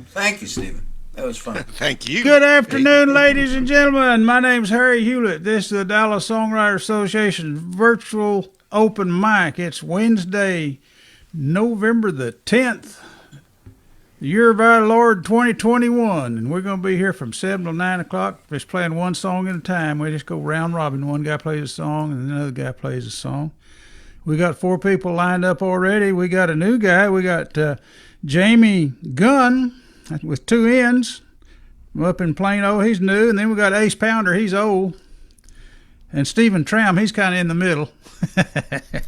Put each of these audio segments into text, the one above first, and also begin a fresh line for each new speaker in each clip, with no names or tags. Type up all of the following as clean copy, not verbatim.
Thank you, Stephen. That was fun.
Thank you.
Good afternoon, ladies and gentlemen. My name's Harry Hewlett. This is the Dallas Songwriter Association's virtual open mic. It's Wednesday, November the 10th, the year of our Lord 2021. And we're going to be here from 7 to 9 o'clock, just playing one song at a time. We just go round robin. One guy plays a song and another guy plays a song. We got 4 people lined up already. We got a new guy. We got Jamie Gunn with 2 N's up in Plano. He's new. And then we got Ace Pounder. He's old. And Stephen Troum. He's kind of in the middle. And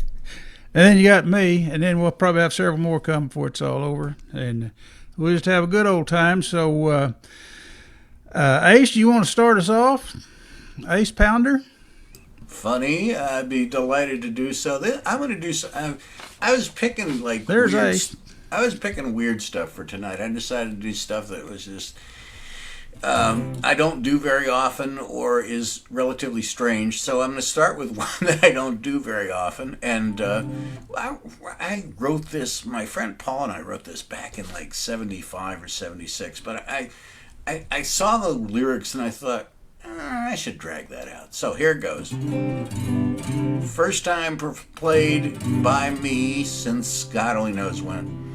then you got me. And then we'll probably have several more come before it's all over. And we'll just have a good old time. So, Ace, you want to start us off? Ace Pounder?
Funny. I'd be delighted to do so. I'm going to do so. I was picking
There's Ace.
I was picking weird stuff for tonight. I decided to do stuff that was just I don't do very often or is relatively strange. So I'm going to start with one that I don't do very often. And I wrote this. My friend Paul and I wrote this back in 75 or 76. But I saw the lyrics and I thought, I should drag that out. So here it goes. First time played by me since God only knows when.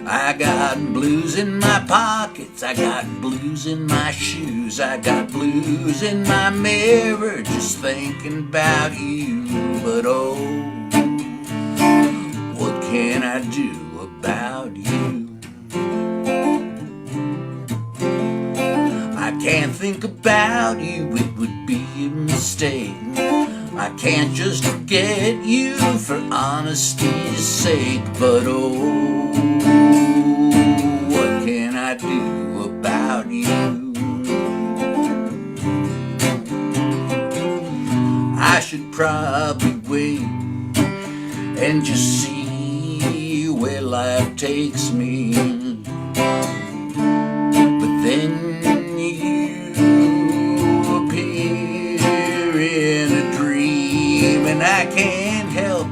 I got blues in my pockets, I got blues in my shoes, I got blues in my mirror, just thinking about you. But oh, what can I do about you? I can't think about you, it would be a mistake. I can't just forget you for honesty's sake. But oh, what can I do about you? I should probably wait and just see where life takes me. But then you appear in a dream, and I can't help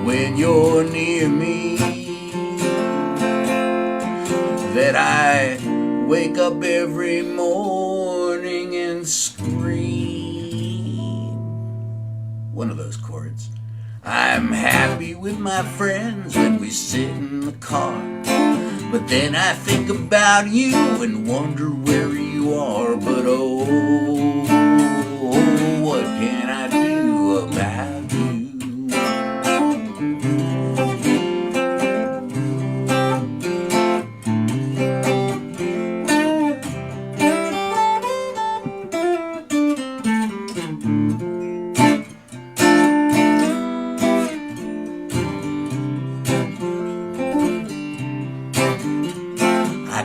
when you're near me, that I wake up every morning and scream. One of those chords. I'm happy with my friends when we sit in the car, but then I think about you and wonder where you are. But oh, what can I do about you?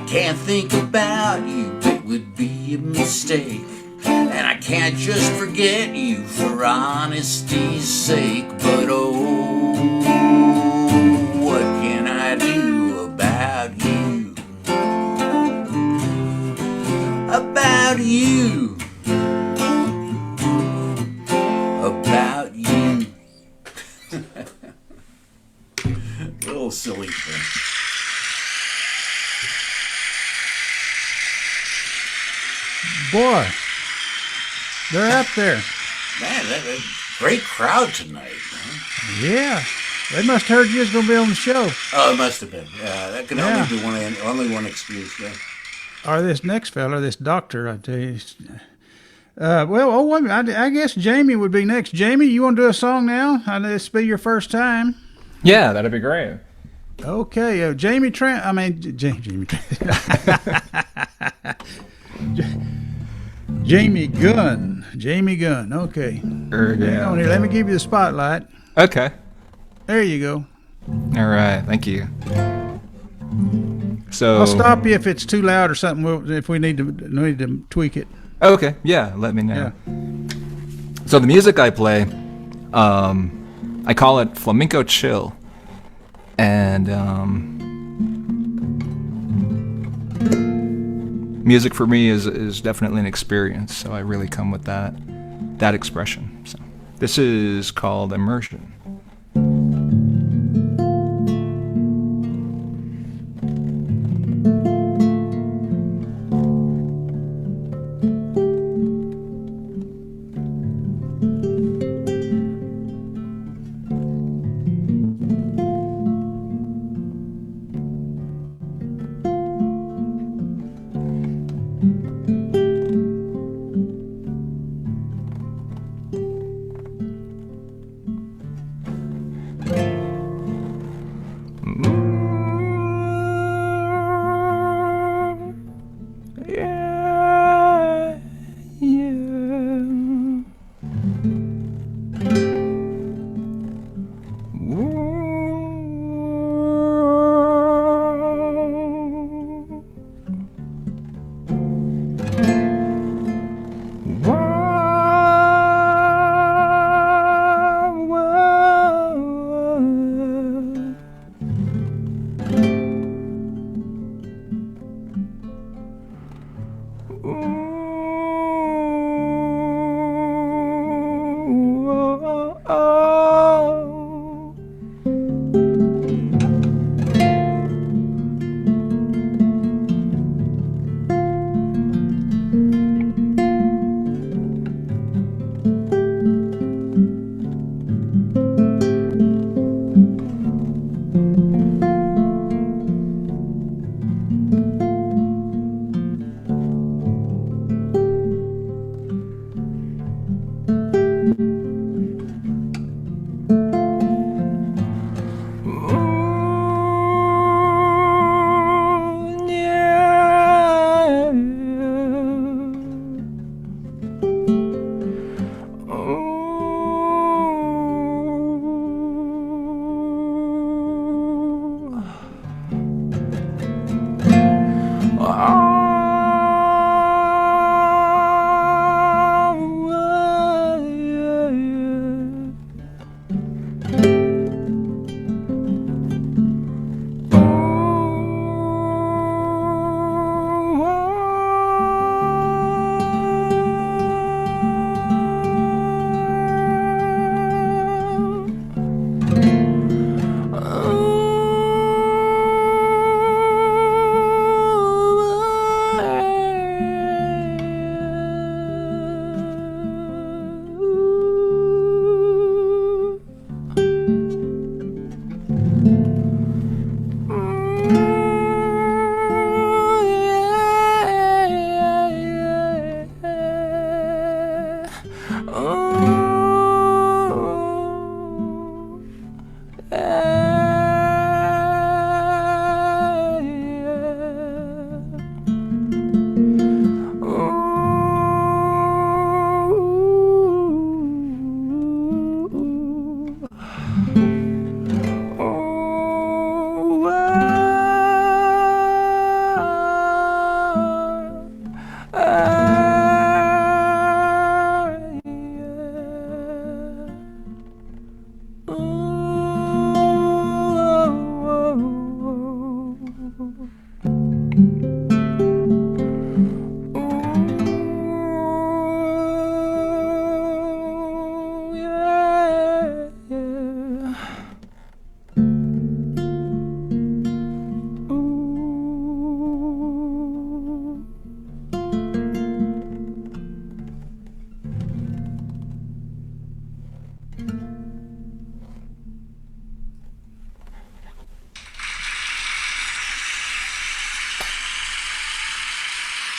Can't think about you, it would be a mistake. And I can't just forget you for honesty's sake. But oh, what can I do about you? About you. About you. A little silly thing.
Boy, they're up there.
Man, that great crowd tonight. Huh?
Yeah, they must have heard you was going to be on the show.
Oh, it must have been. Yeah, that can only be only one excuse. Yeah.
Or this next fella, this doctor, I tell you. Wait a minute. I guess Jamie would be next. Jamie, you want to do a song now? This be your first time.
Yeah, that'd be great.
Okay, Jamie Trent. I mean, Jamie Trent. Jamie Gunn. Jamie Gunn. Okay. Hang on here. Let me give you the spotlight.
Okay.
There you go.
All right. Thank you. So
I'll stop you if it's too loud or something. If we need to tweak it.
Okay. Yeah. Let me know. Yeah. So the music I play, I call it flamenco chill. And music for me is definitely an experience, so I really come with that expression. So this is called Immersion.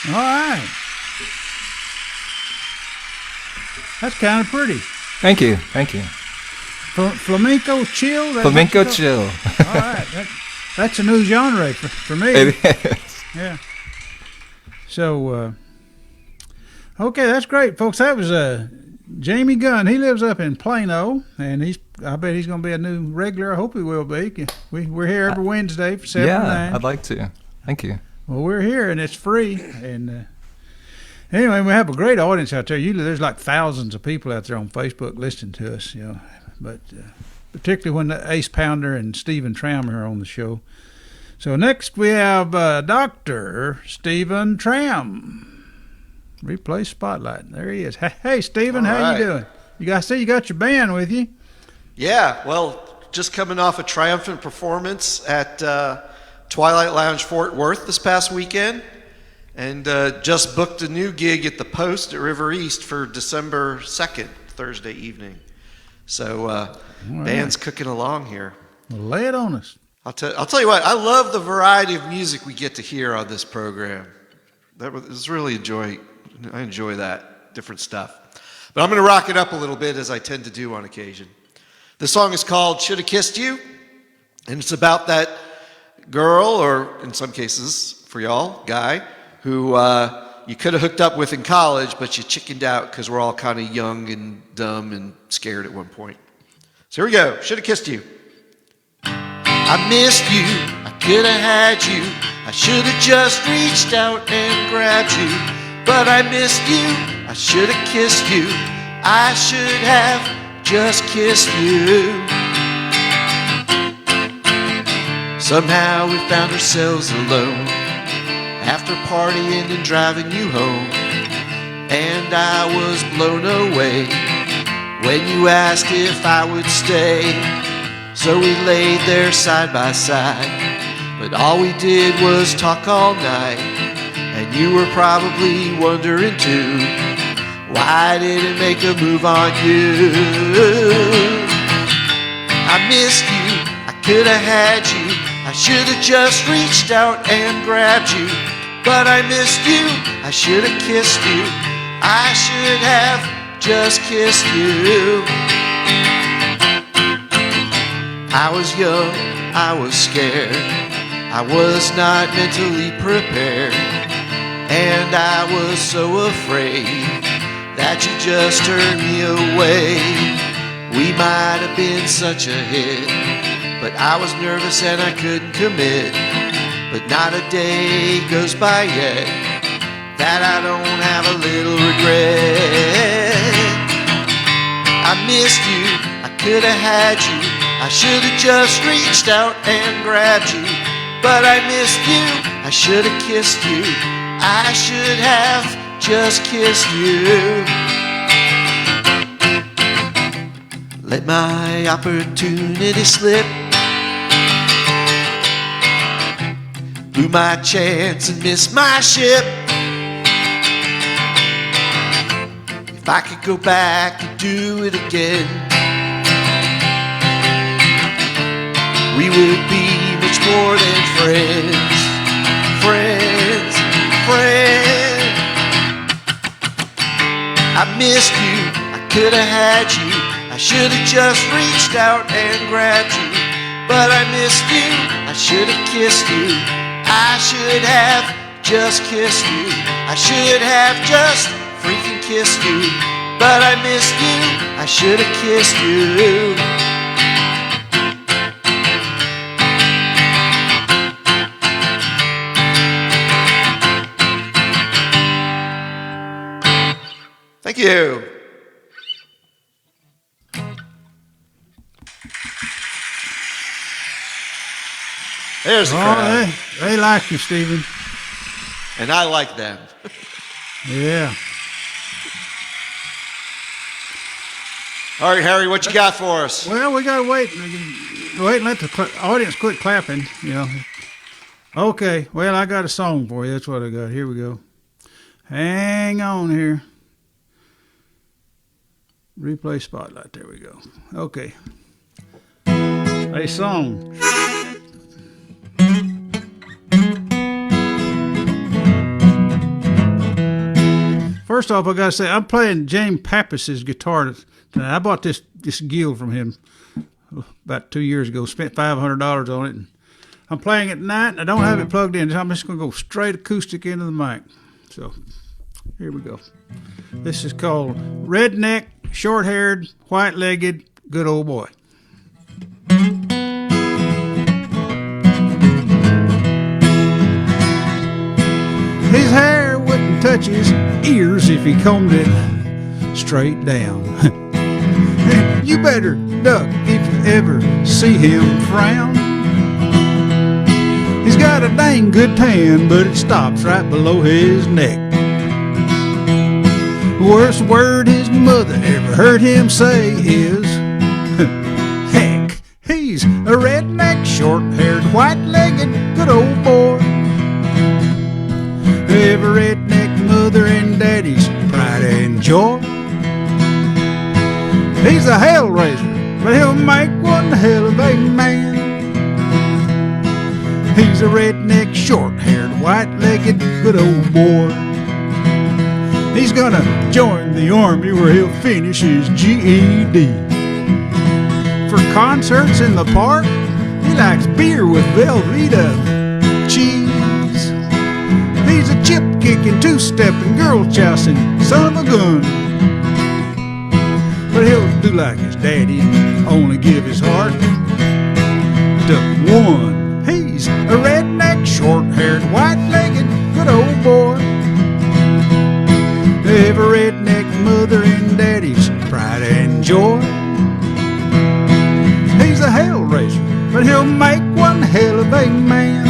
All right. That's kind of pretty.
Thank you. Thank you.
Flamenco chill?
Flamenco chill.
All right. That's a new genre for me.
It is.
Yeah. So, okay, that's great, folks. That was Jamie Gunn. He lives up in Plano, and I bet he's going to be a new regular. I hope he will be. We're here every Wednesday for 7 to 9.
Yeah, I'd like to. Thank you.
Well, we're here, and it's free. And anyway, we have a great audience out there. Usually there's like thousands of people out there on Facebook listening to us, you know. But particularly when the Ace Pounder and Stephen Troum are on the show. So next we have Dr. Stephen Troum. Replay Spotlight. There he is. Hey, Stephen, how you doing? I see you got your band with you.
Yeah, well, just coming off a triumphant performance at Twilight Lounge Fort Worth this past weekend, and just booked a new gig at the Post at River East for December 2nd, Thursday evening. So band's cooking along here.
Well, lay it on us.
I'll tell you what, I love the variety of music we get to hear on this program. I enjoy that, different stuff. But I'm going to rock it up a little bit, as I tend to do on occasion. The song is called Shoulda Kissed You, and it's about that girl, or in some cases, for y'all, guy, who you could have hooked up with in college, but you chickened out because we're all kind of young and dumb and scared at one point. So here we go. Shoulda kissed you. I missed you. I could have had you. I should have just reached out and grabbed you. But I missed you. I should have kissed you. I should have just kissed you. Somehow we found ourselves alone after partying and driving you home. And I was blown away when you asked if I would stay. So we laid there side by side, but all we did was talk all night. And you were probably wondering too, why I didn't make a move on you. I missed you, I could have had you. I should have just reached out and grabbed you. But I missed you, I should have kissed you. I should have just kissed you. I was young, I was scared, I was not mentally prepared, and I was so afraid that you just turned me away. We might have been such a hit, but I was nervous and I couldn't commit. But not a day goes by yet that I don't have a little regret. I missed you, I could have had you. I should have just reached out and grabbed you. But I missed you, I should have kissed you. I should have just kissed you. Let my opportunity slip. Blew my chance and missed my ship. If I could go back and do it again, we would be much more than friends. Friends, friends. I missed you, I could have had you. I should have just reached out and grabbed you. But I missed you, I should have kissed you. I should have just kissed you. I should have just freaking kissed you. But I missed you, I should have kissed you. Thank you. There's the crowd.
They like you, Stephen.
And I like them.
Yeah.
All right, Harry, what you got for us?
Well, we got to wait and let the audience quit clapping, you know. Okay, well, I got a song for you. That's what I got. Here we go. Hang on here. Replay Spotlight. There we go. Okay. A song. First off, I got to say, I'm playing James Pappas's guitar tonight. I bought this Gill from him about 2 years ago. Spent $500 on it. And I'm playing it tonight, and I don't have it plugged in. So I'm just going to go straight acoustic into the mic. So here we go. This is called Redneck, Short-Haired, White-Legged, Good Old Boy. His hair wouldn't touch his ears if he combed it straight down. You You better duck if you ever see him frown. He's got a dang good tan, but it stops right below his neck. The worst word his mother ever heard him say is, heck. He's a redneck, short-haired, white-legged, good old boy. Every redneck mother and daddy's pride and joy. He's a hell raiser, but he'll make one hell of a man. He's a redneck, short-haired, white-legged, good old boy. He's gonna join the army where he'll finish his GED. For concerts in the park, he likes beer with Velveeta cheese. He's a chip-kicking, two-stepping, girl-chousing son of a gun. But he'll do like his daddy, only give his heart to one. He's a redneck, short-haired, white-legged, good old boy. Every redneck mother and daddy's pride and joy. He's a hell raiser, but he'll make one hell of a man.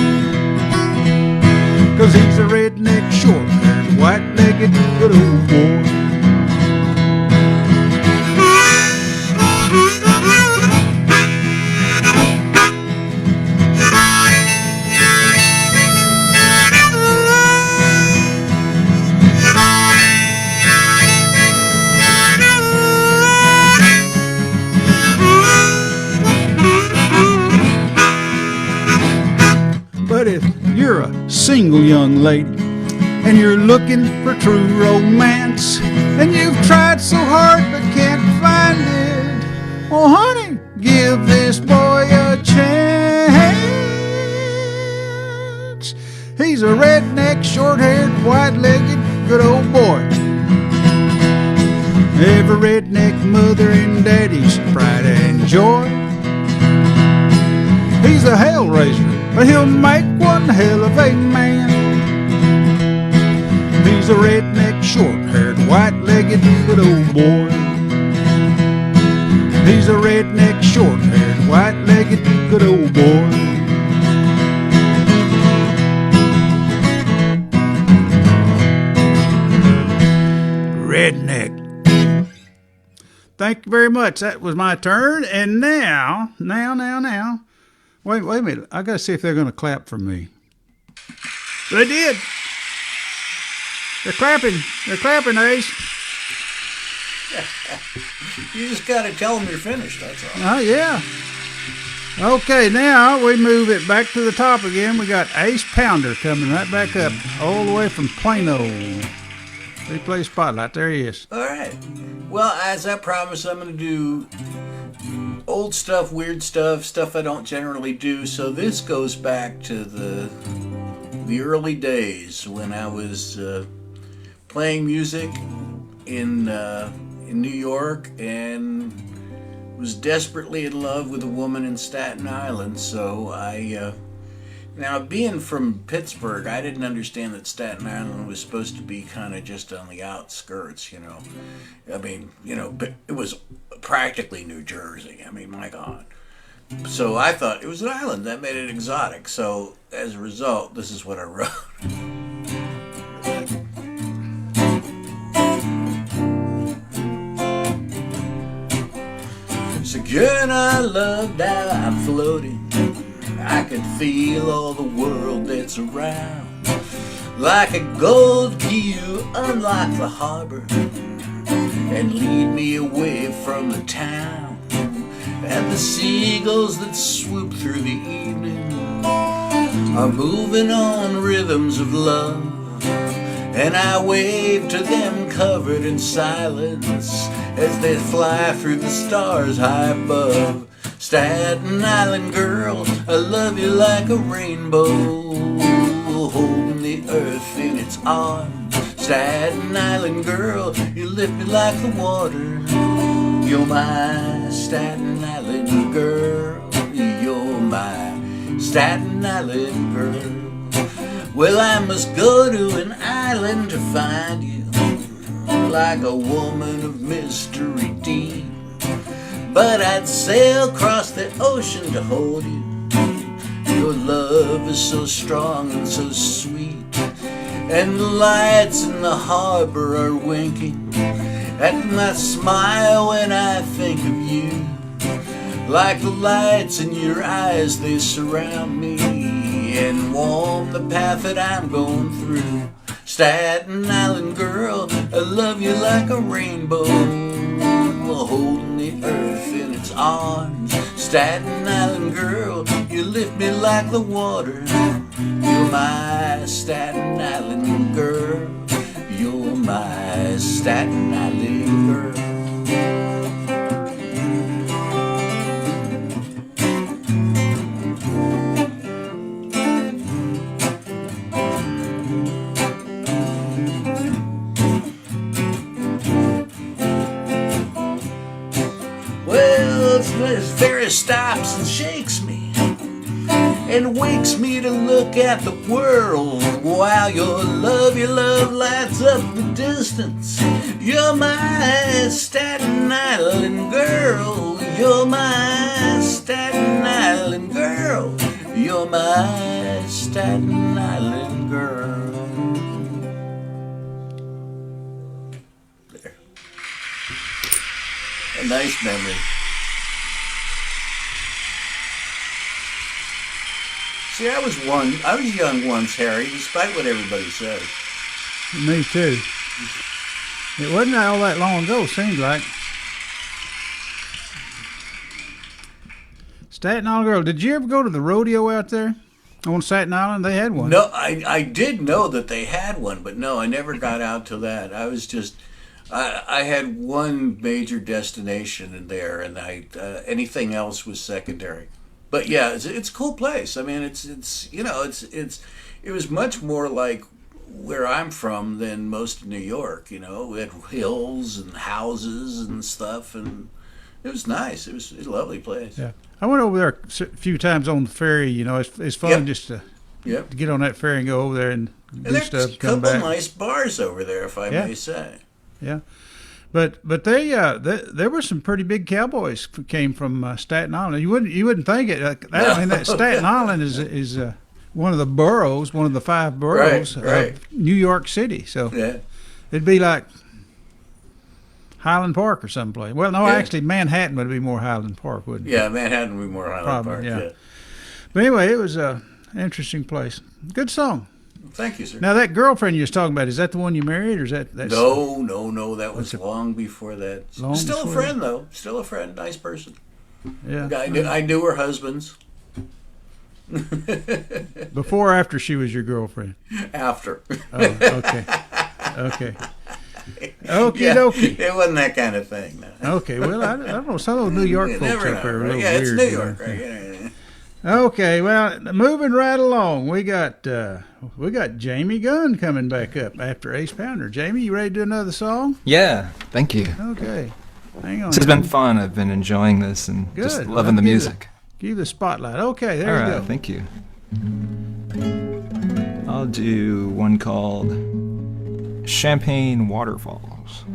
'Cause he's a redneck, short-haired, white-legged, good old boy. But if you're a single young lady and you're looking for true romance, and you've tried so hard but can't find it, well, honey, give this boy a chance. He's a redneck, short-haired, white-legged, good old boy. Every redneck mother and daddy's pride and joy. He's a hell raiser, but he'll make one hell of a man. He's a redneck, short-haired, white-legged, good old boy. He's a redneck, short-haired, white-legged, good old boy. Redneck. Thank you very much. That was my turn. And now. Wait a minute. I got to see if they're going to clap for me. They did. They're clapping. They're clapping, Ace.
You just got to tell them you're finished, that's all.
Oh, yeah. Okay, now we move it back to the top again. We got Ace Pounder coming right back up, all the way from Plano. Replay Spotlight. There he is.
All right. Well, as I promised, I'm going to do old stuff, weird stuff I don't generally do. So this goes back to the early days when I was playing music in New York and was desperately in love with a woman in Staten Island. So now being from Pittsburgh, I didn't understand that Staten Island was supposed to be kind of just on the outskirts, you know. I mean, you know, but it was practically New Jersey. I mean, my God. So I thought it was an island. That made it exotic. So as a result, this is what I wrote. So good, I love that I'm floating. I can feel all the world that's around. Like a gold key, you unlock the harbor and lead me away from the town. And the seagulls that swoop through the evening are moving on rhythms of love. And I wave to them covered in silence as they fly through the stars high above. Staten Island girl, I love you like a rainbow, holding the earth in its arms. Staten Island girl, you lift me like the water. You're my Staten Island girl. You're my Staten Island girl. Well, I must go to an island to find you, like a woman of mystery deep. but I'd sail across the ocean to hold you. Your love is so strong and so sweet, and the lights in the harbor are winking at my smile when I think of you. Like the lights in your eyes, they surround me and warm the path that I'm going through. Staten Island girl, I love you like a rainbow, holding the earth in its arms. Staten Island girl, you lift me like the water. You're my Staten Island girl. You're my Staten Island girl. This ferry stops and shakes me and wakes me to look at the world while your love lights up the distance. You're my Staten Island girl. You're my Staten Island girl. You're my Staten Island girl. There. A nice memory. See, I was young once, Harry, despite what everybody says.
Me too. It wasn't all that long ago, seems like. Staten Island girl, did you ever go to the rodeo out there on Staten Island? They had one.
No, I did know that they had one, but no, I never got out to that. I was just, I had one major destination in there, and anything else was secondary. But yeah, it's a cool place. I mean, it was much more like where I'm from than most of New York. We had hills and houses and stuff, and it was nice. It was a lovely place.
Yeah, I went over there a few times on the ferry. It's fun just to get on that ferry and go over there and do stuff. And come back.
There's a couple nice bars over there, if I may say. Yeah.
But there were some pretty big cowboys came from Staten Island. You wouldn't think it. I mean, that Staten Island is one of the boroughs, one of the 5 boroughs of New York City. So it'd be like Highland Park or someplace. Well, no, actually, Manhattan would be more Highland Park, wouldn't it?
Yeah, Manhattan would be more Highland Park. Yeah.
But anyway, it was an interesting place. Good song.
Thank you, sir.
Now, that girlfriend you was talking about, is that the one you married, or is that...
No. That was long before that. Still a friend, though. Still a friend. Nice person.
Yeah.
I knew her husbands.
Before or after she was your girlfriend?
After.
Oh, okay. Okay. Okie dokie.
It wasn't that kind of thing. No.
Okay, well, I don't know. Some of those New York folks up there are a little weird.
It's New York, right?
Okay, well, moving right along, we got Jamie Gunn coming back up after Ace Pounder. Jamie, you ready to do another song?
Yeah, thank you.
Okay, hang on.
This has been fun. I've been enjoying this and just loving the music.
Give you the spotlight. Okay, there you go.
Thank you. I'll do one called Champagne Waterfalls.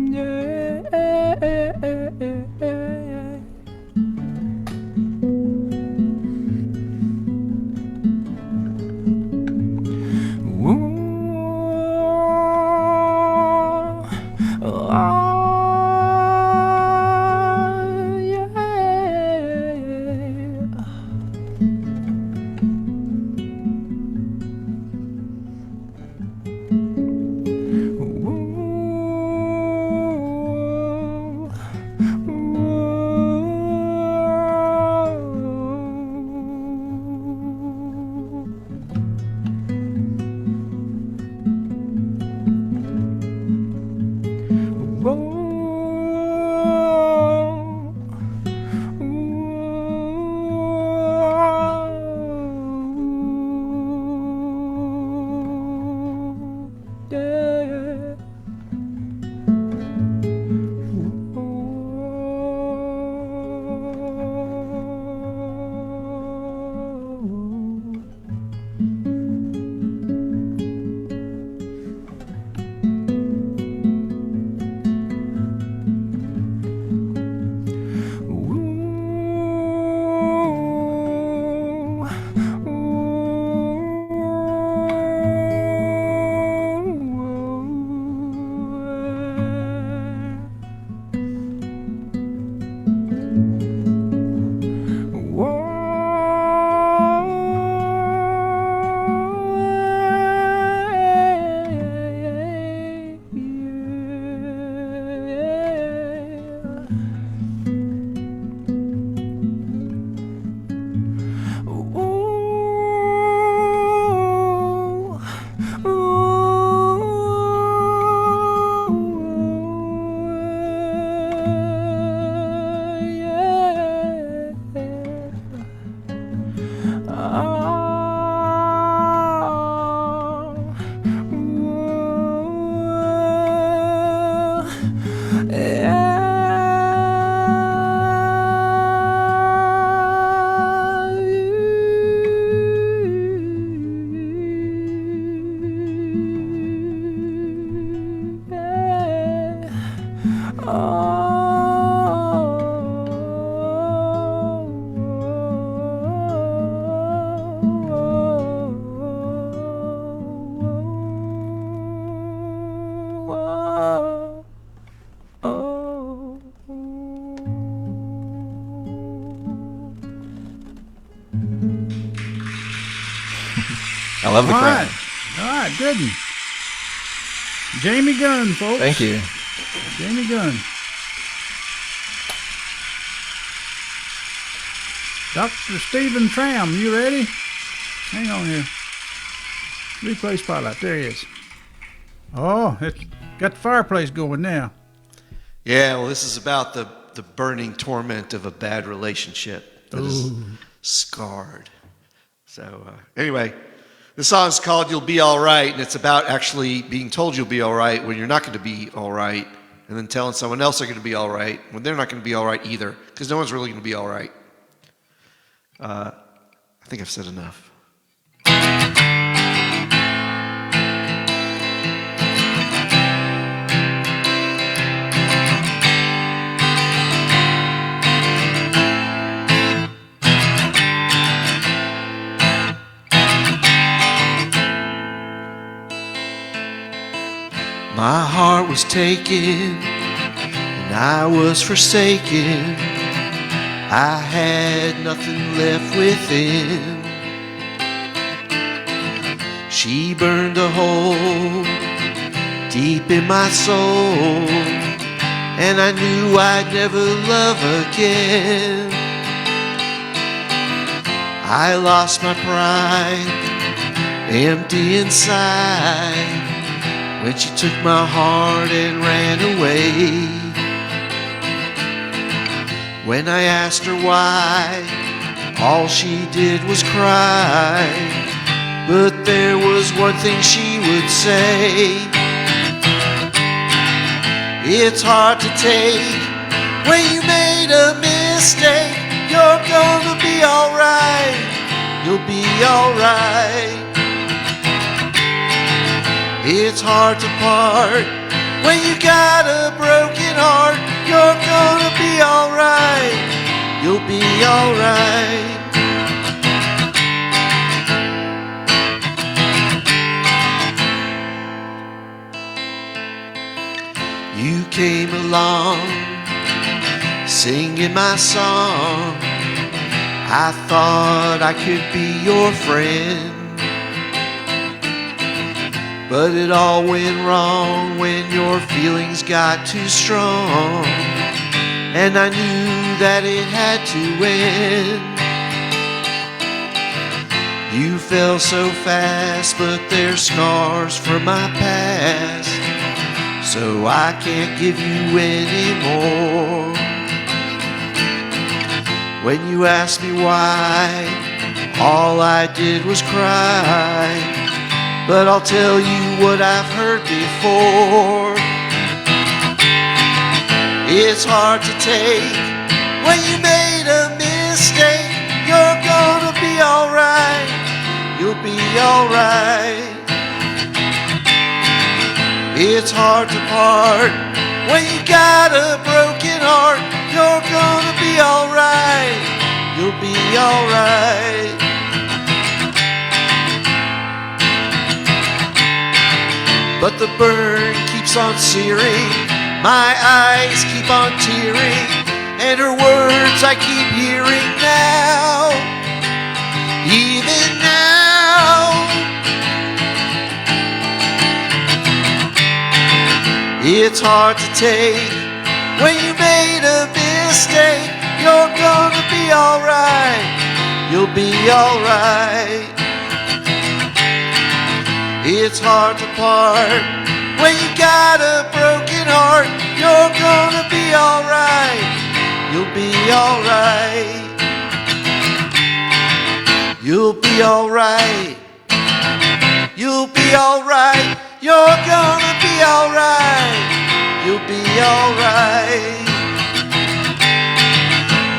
Yeah. I love the
All
crowd.
right. All right, good one. Jamie Gunn, folks.
Thank you.
Jamie Gunn. Dr. Stephen Troum, you ready? Hang on here. Replay spotlight. There he is. Oh, it's got the fireplace going now.
Yeah, well, this is about the burning torment of a bad relationship that is scarred. So anyway, the song's called You'll Be All Right, and it's about actually being told you'll be all right when you're not going to be all right, and then telling someone else they're going to be all right when they're not going to be all right either, because no one's really going to be all right. I think I've said enough. My heart was taken, and I was forsaken. I had nothing left within. She burned a hole deep in my soul, and I knew I'd never love again. I lost my pride, empty inside, when she took my heart and ran away. When I asked her why, all she did was cry. But there was one thing she would say: it's hard to take when you made a mistake. You're gonna be alright, you'll be alright. It's hard to part when you got a broken heart. You're gonna be alright, you'll be alright. You came along, singing my song. I thought I could be your friend, but it all went wrong when your feelings got too strong, and I knew that it had to end. You fell so fast, but they're scars from my past, so I can't give you any more. When you asked me why, all I did was cry. But I'll tell you what I've heard before: it's hard to take when you made a mistake. You're gonna be alright, you'll be alright. It's hard to part when you got a broken heart. You're gonna be alright, you'll be alright. But the burn keeps on searing, my eyes keep on tearing, and her words I keep hearing now, even now. It's hard to take when you made a mistake. You're gonna be alright, you'll be alright. It's hard to part when you got a broken heart. You're gonna be alright, you'll be alright. You'll be alright, you'll be alright. You're gonna be alright, you'll be alright.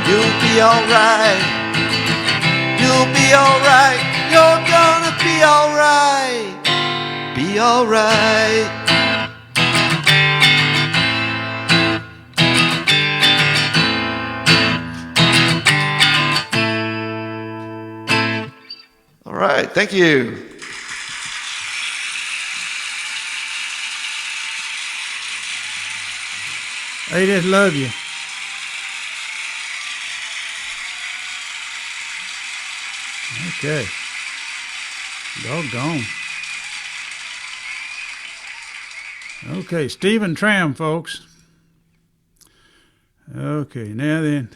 You'll be alright, you'll be alright. You're gonna be alright, be alright. All right, thank you.
They just love you. Okay. Doggone. Okay, Stephen Troum, folks. Okay, now then.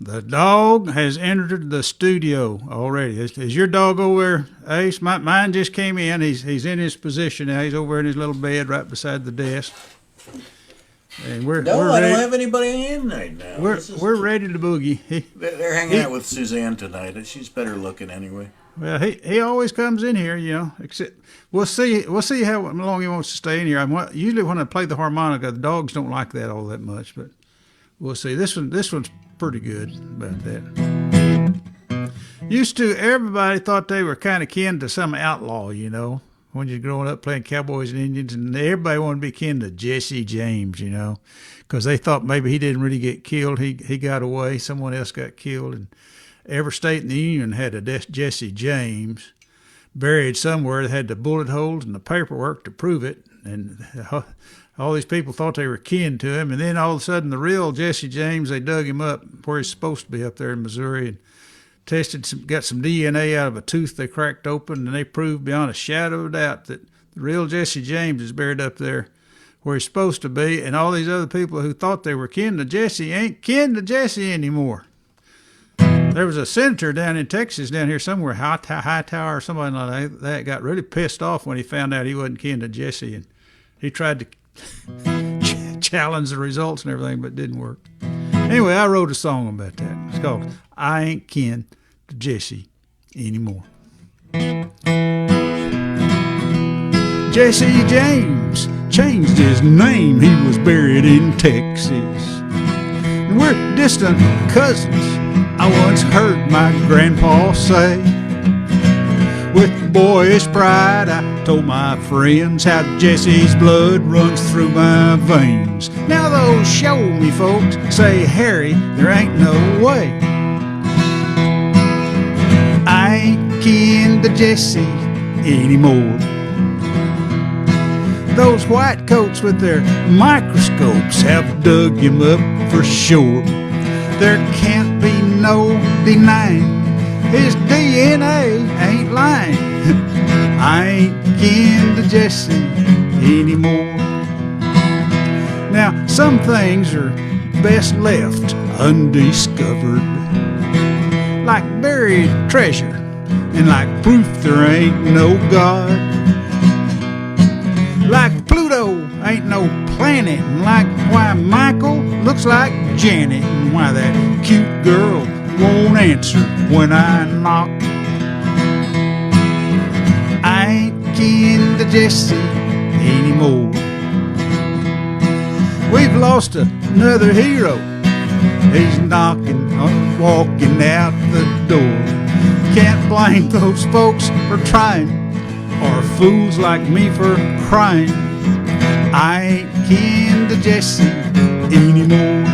The dog has entered the studio already. Is your dog over there, Ace? Mine just came in. He's in his position now. He's over in his little bed right beside the desk. And we're
I
ready.
don't have anybody in right now.
We're ready to boogie.
They're hanging out with Suzanne tonight. She's better looking anyway.
Well, he always comes in here, you know. Except we'll see how long he wants to stay in here. Usually when I play the harmonica, the dogs don't like that all that much, but we'll see. This one's pretty good about that. Used to, everybody thought they were kind of kin to some outlaw, you know, when you're growing up playing cowboys and Indians, and everybody wanted to be kin to Jesse James, you know, because they thought maybe he didn't really get killed. He got away. Someone else got killed, and every state in the Union had a Jesse James buried somewhere that had the bullet holes and the paperwork to prove it, and all these people thought they were kin to him, and then all of a sudden the real Jesse James, they dug him up where he's supposed to be up there in Missouri and got some DNA out of a tooth they cracked open, and they proved beyond a shadow of doubt that the real Jesse James is buried up there where he's supposed to be, and all these other people who thought they were kin to Jesse ain't kin to Jesse anymore. There was a senator down in Texas, down here somewhere, Hightower or somebody like that, got really pissed off when he found out he wasn't kin to Jesse, and he tried to challenge the results and everything, but it didn't work. Anyway, I wrote a song about that. It's called I Ain't Kin to Jesse Anymore. Jesse James changed his name. He was buried in Texas. And we're distant cousins, I once heard my grandpa say. With boyish pride, I told my friends how Jesse's blood runs through my veins. Now those show-me folks say, Harry, there ain't no way. I ain't kin to Jesse anymore. Those white coats with their microscopes have dug him up for sure. There can't be no denying his DNA ain't lying. I ain't kin to Jesse anymore. Now, some things are best left undiscovered, like buried treasure and like proof there ain't no God. Like Pluto ain't no planet, and like why Michael looks like Janet, and why that cute girl won't answer when I knock. I ain't kin to Jesse anymore. We've lost another hero. He's knocking or walking out the door. Can't blame those folks for trying, or fools like me for crying. I ain't kin to Jesse anymore.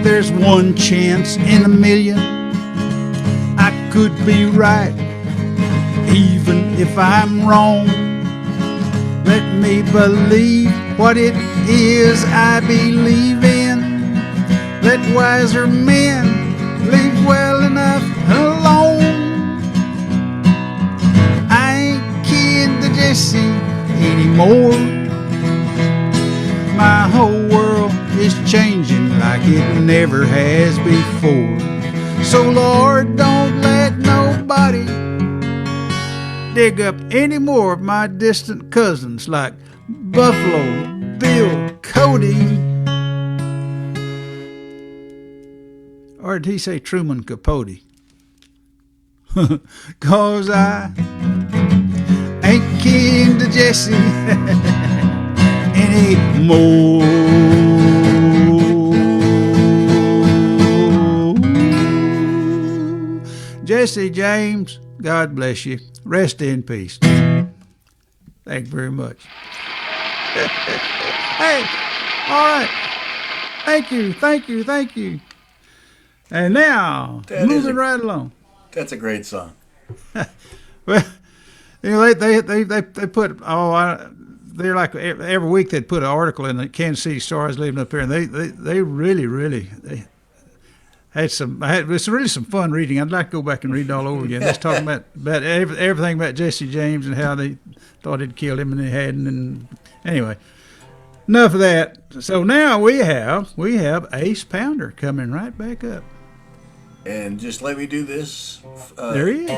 There's one chance in a million I could be right, even if I'm wrong. Let me believe what it is I believe in. Let wiser men leave well enough alone. I ain't kin to Jesse anymore. My whole world is changing like it never has before. So Lord, don't let nobody dig up any more of my distant cousins like Buffalo Bill Cody. Or did he say Truman Capote? 'Cause I ain't kin to Jesse anymore. Jesse James, God bless you. Rest in peace. Thank you very much. Hey, all right. Thank you. And now, moving right along.
That's a great song.
Well, they put they're like every week they'd put an article in the Kansas City Star. I was living up here, and they really had it's really some fun reading. I'd like to go back and read it all over again. Just talking about everything about Jesse James and how they thought he'd killed him and they hadn't. And anyway, enough of that. So now we have Ace Pounder coming right back up.
And just let me do this.
There he is.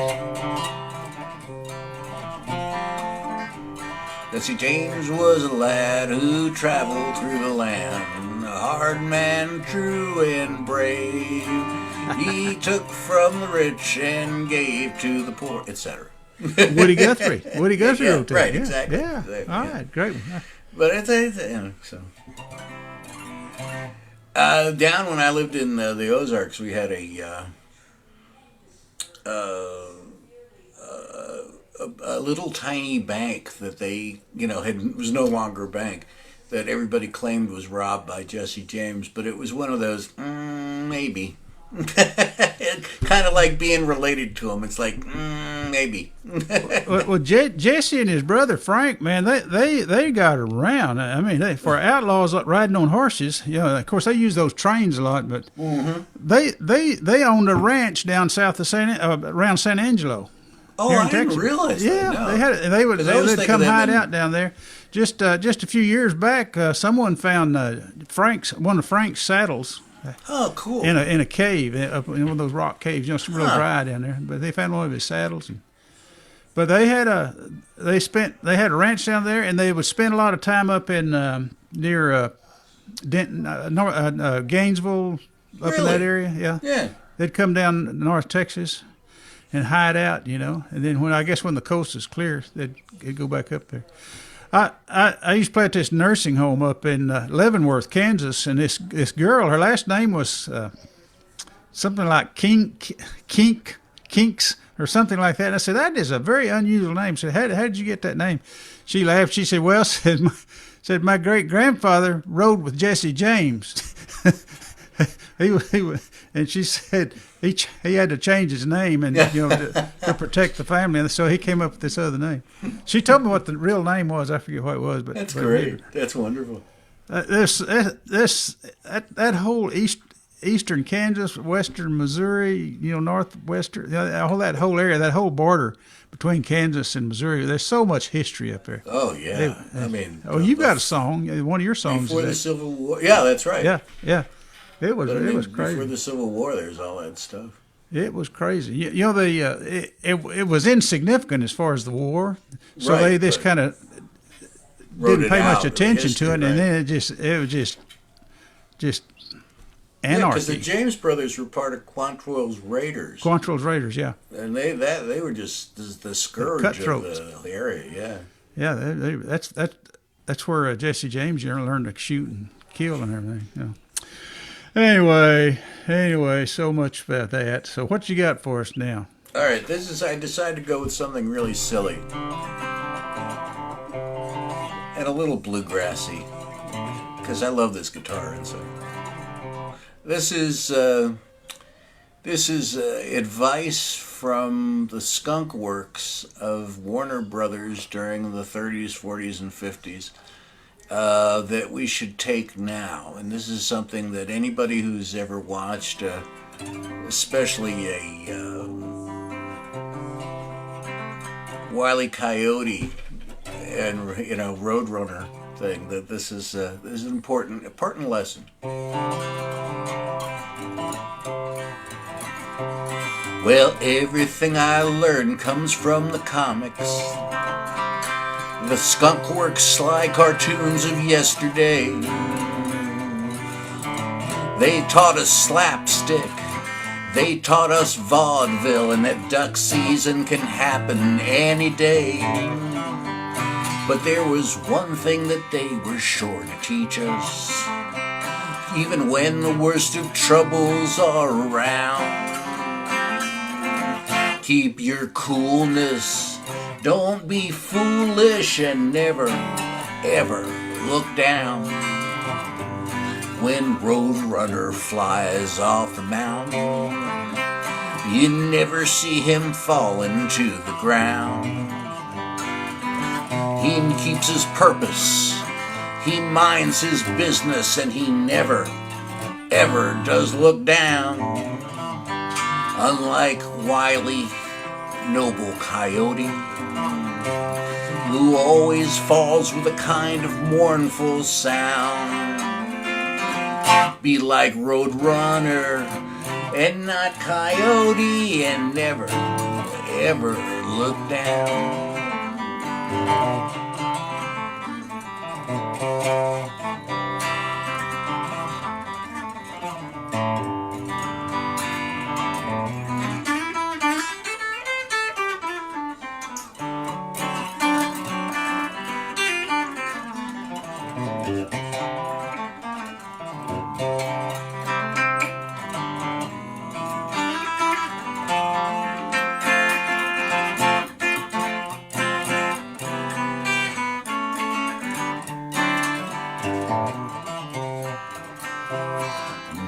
Jesse James was a lad who traveled through the land, a hard man, true and brave. He took from the rich and gave to the poor, etc.
Woody Guthrie wrote that.
Right, exactly.
Yeah.
Exactly,
All right, great one.
But it's so. Down when I lived in the Ozarks, we had a little tiny bank that they, was no longer a bank, that everybody claimed was robbed by Jesse James, but it was one of those, maybe. Kind of like being related to him. It's like, maybe.
well, Jesse and his brother Frank, man, they got around. I mean, for outlaws riding on horses, of course they use those trains a lot, but they owned a ranch down south of around San Angelo.
Oh, I didn't realize that.
Yeah,
No.
they would come hide out down there. Just a few years back, someone found one of Frank's saddles.
Oh, cool!
In a cave, up in one of those rock caves, it's real dry down there. But they found one of his saddles. But they had a ranch down there, and they would spend a lot of time up in near Denton, Gainesville, up in that area. Yeah. They'd come down North Texas and hide out, and then when the coast is clear, they'd go back up there. I used to play at this nursing home up in Leavenworth, Kansas, and this girl, her last name was something like Kinks or something like that. And I said, that is a very unusual name. I said, how did you get that name? She laughed. She said, well, my great grandfather rode with Jesse James. And she said he had to change his name and to protect the family, and so he came up with this other name. She told me what the real name was. I forget what it was, but
that's great. That's wonderful.
That whole eastern Kansas, western Missouri, northwestern, that whole area, that whole border between Kansas and Missouri. There's so much history up there.
Oh yeah,
you've got a song. One of your songs
before the Civil War. Yeah, that's right.
Yeah. It was crazy.
Before the Civil War, there's all that stuff.
It was crazy. It was insignificant as far as the war, so they just kind of didn't pay much attention to it, and then it was just anarchy.
Yeah, because the James brothers were part of Quantrill's Raiders.
Yeah.
And they were just the scourge of the area. Yeah.
Yeah, that's where Jesse James learned to shoot and kill and everything. Anyway, so much about that. So what you got for us now?
All right, I decided to go with something really silly and a little bluegrassy because I love this guitar, and so this is advice from the skunk works of Warner Brothers during the 30s, 40s, and 50s. That we should take now. And this is something that anybody who's ever watched, especially a Wile E. Coyote and Roadrunner thing, that this is an important lesson. Well, everything I learned comes from the comics. The skunk works sly cartoons of yesterday. They taught us slapstick. They taught us vaudeville, and that duck season can happen any day. But there was one thing that they were sure to teach us. Even when the worst of troubles are around, Keep your coolness. Don't be foolish and never, ever look down. When Roadrunner flies off the mountain, you never see him falling to the ground. He keeps his purpose. He minds his business, and he never, ever does look down. Unlike wily, noble coyote, who always falls with a kind of mournful sound. Be like Roadrunner and not coyote, and never, ever look down.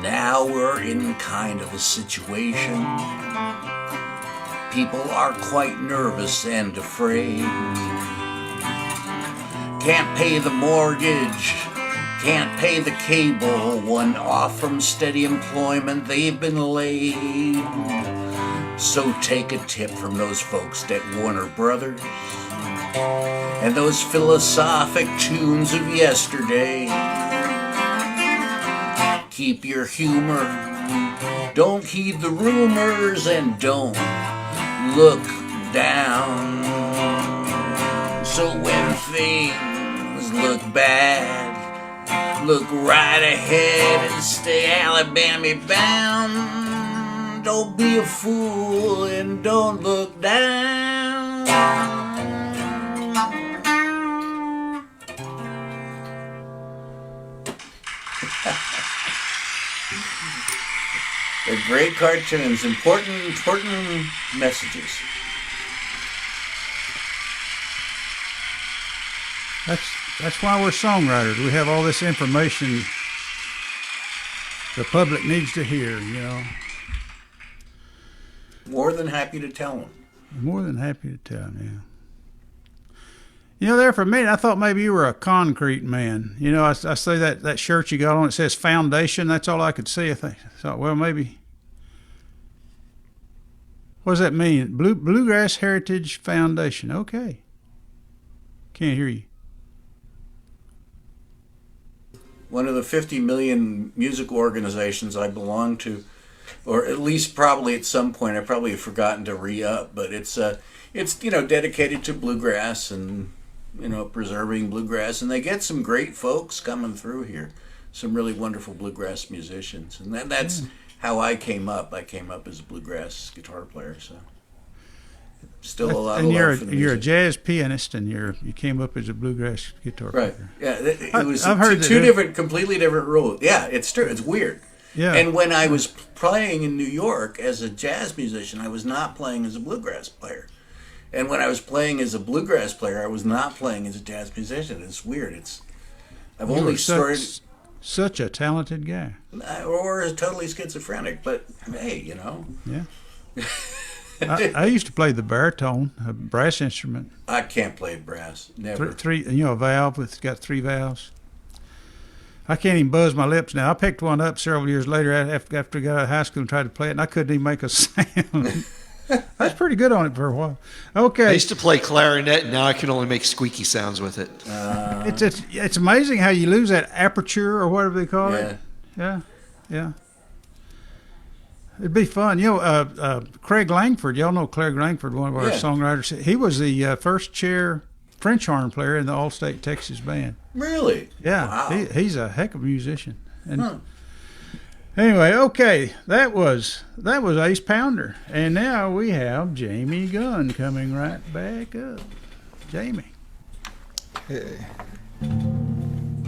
Now we're in kind of a situation. People are quite nervous and afraid. Can't pay the mortgage, can't pay the cable. One off from steady employment, they've been laid. So take a tip from those folks at Warner Brothers and those philosophic tunes of yesterday. Keep your humor, don't heed the rumors, and don't look down. So when things look bad, look right ahead and stay Alabama bound. Don't be a fool and don't look down. They're great cartoons, important messages.
That's why we're songwriters. We have all this information the public needs to hear, you know.
More than happy to tell them.
More than happy to tell them, yeah. You know, there for a minute, I thought maybe you were a concrete man. You know, I say that shirt you got on, it says foundation. That's all I could see. I thought, well, maybe. What does that mean? Bluegrass Heritage Foundation. Okay. Can't hear you.
One of the 50 million music organizations I belong to, or at least probably at some point, I probably have forgotten to re-up, but it's dedicated to bluegrass and preserving bluegrass, and they get some great folks coming through here, some really wonderful bluegrass musicians, and that's how I came up. I came up as a bluegrass guitar player, so still a lot of love for the music.
You're a jazz pianist, and you came up as a bluegrass guitar player.
Right? Yeah, it was two completely different roles. Yeah, it's true. It's weird.
Yeah.
And when I was playing in New York as a jazz musician, I was not playing as a bluegrass player. And when I was playing as a bluegrass player, I was not playing as a jazz musician. It's weird. I've only started.
Such a talented guy.
Or totally schizophrenic, but hey,
Yeah. I used to play the baritone, a brass instrument.
I can't play brass. Never.
Three, a valve that's got 3 valves. I can't even buzz my lips now. I picked one up several years later after I got out of high school and tried to play it, and I couldn't even make a sound. I was pretty good on it for a while. Okay.
I used to play clarinet, and now I can only make squeaky sounds with it.
It's amazing how you lose that aperture or whatever they call it. Yeah. It'd be fun. Craig Langford, y'all know Craig Langford, one of our songwriters. He was the first chair French horn player in the All-State Texas Band.
Really?
Yeah.
Wow.
He's a heck of a musician. And anyway, okay, that was Ace Pounder, and now we have Jamie Gunn coming right back up. Jamie.
Hey.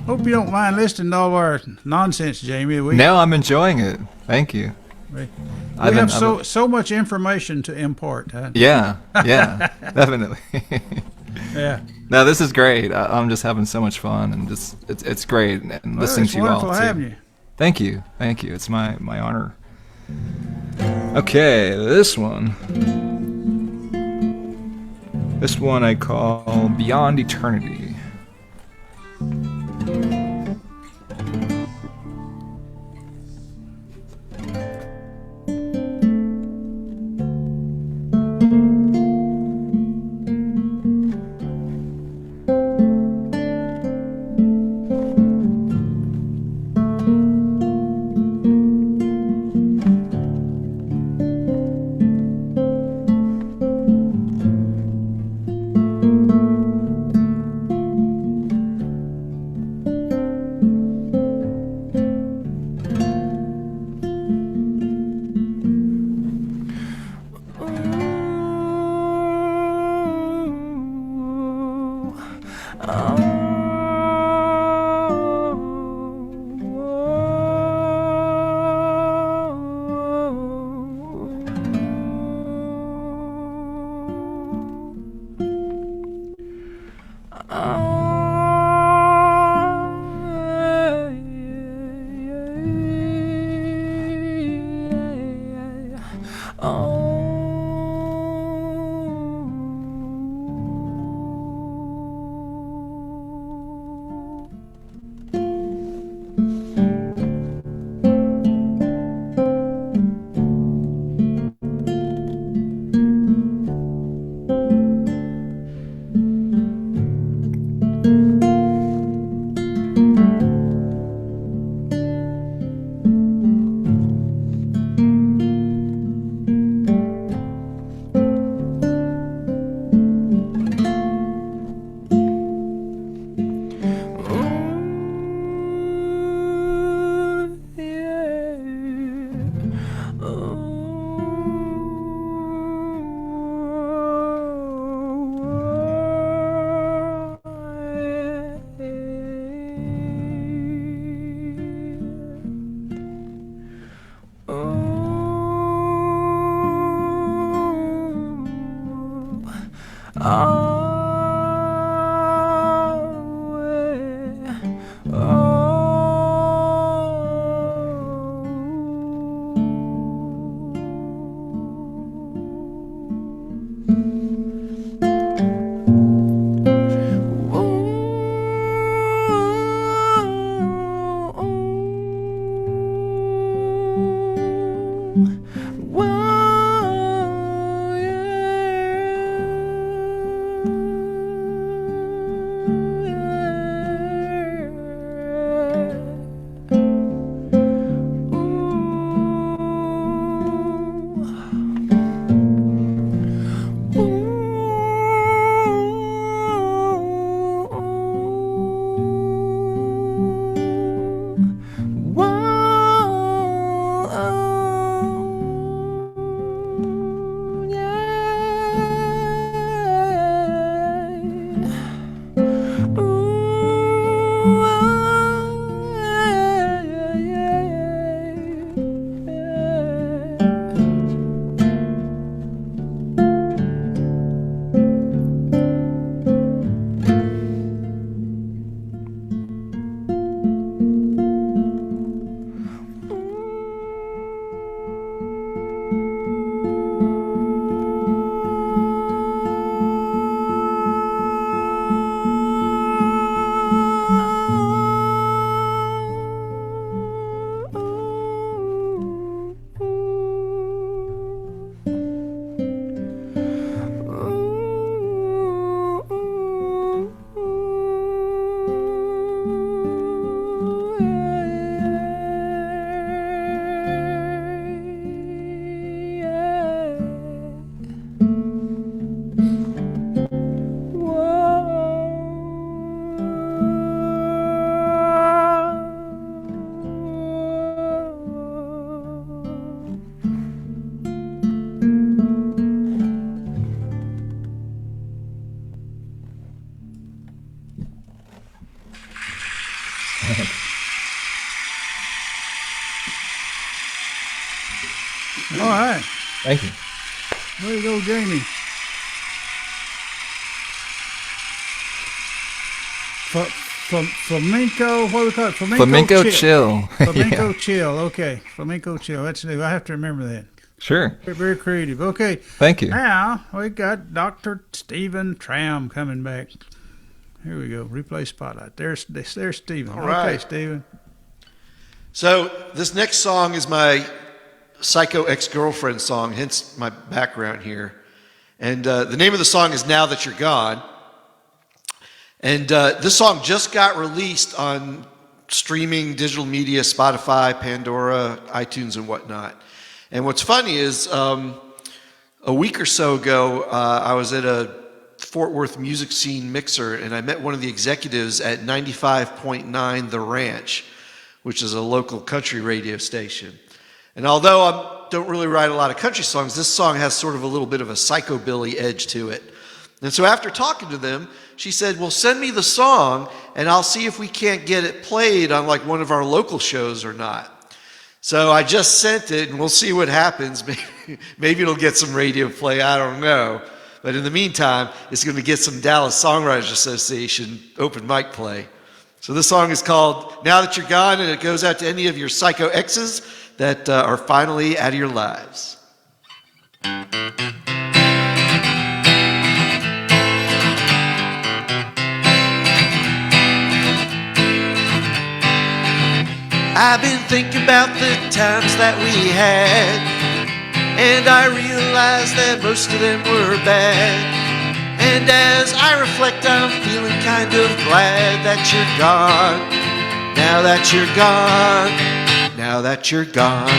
Hope you don't mind listening to all our nonsense, Jamie.
No, I'm enjoying it. Thank you.
We
I've
have
been-
so much information to impart. Huh?
Yeah, definitely.
Yeah.
No, this is great. I'm just having so much fun, and just it's great, and
Well,
listening
it's
to you all
wonderful
too.
having you.
Thank you. It's my honor. Okay, this one I call Beyond Eternity.
All right.
Thank you.
There you go, Jamie. Flamenco, what do we call it?
Flamenco chill.
Flamenco
Yeah.
chill. Okay, flamenco chill. That's new. I have to remember that.
Sure.
Very, very creative. Okay.
Thank you.
Now we got Dr. Stephen Troum coming back. Here we go. Replay spotlight. There's Stephen.
All right.
Okay, Stephen.
So this next song is my Psycho Ex-Girlfriend song, hence my background here. And the name of the song is Now That You're Gone. And this song just got released on streaming digital media, Spotify, Pandora, iTunes, and whatnot. And what's funny is a week or so ago, I was at a Fort Worth music scene mixer, and I met one of the executives at 95.9 The Ranch, which is a local country radio station. And although I don't really write a lot of country songs, this song has sort of a little bit of a psychobilly edge to it. And so after talking to them, she said, well, send me the song, and I'll see if we can't get it played on like one of our local shows or not. So I just sent it, and we'll see what happens. Maybe it'll get some radio play, I don't know. But in the meantime, it's going to get some Dallas Songwriters Association open mic play. So this song is called Now That You're Gone, and it goes out to any of your psycho exes that are finally out of your lives. I've been thinking about the times that we had, and I realized that most of them were bad. And as I reflect, I'm feeling kind of glad that you're gone. Now that you're gone. Now that you're gone.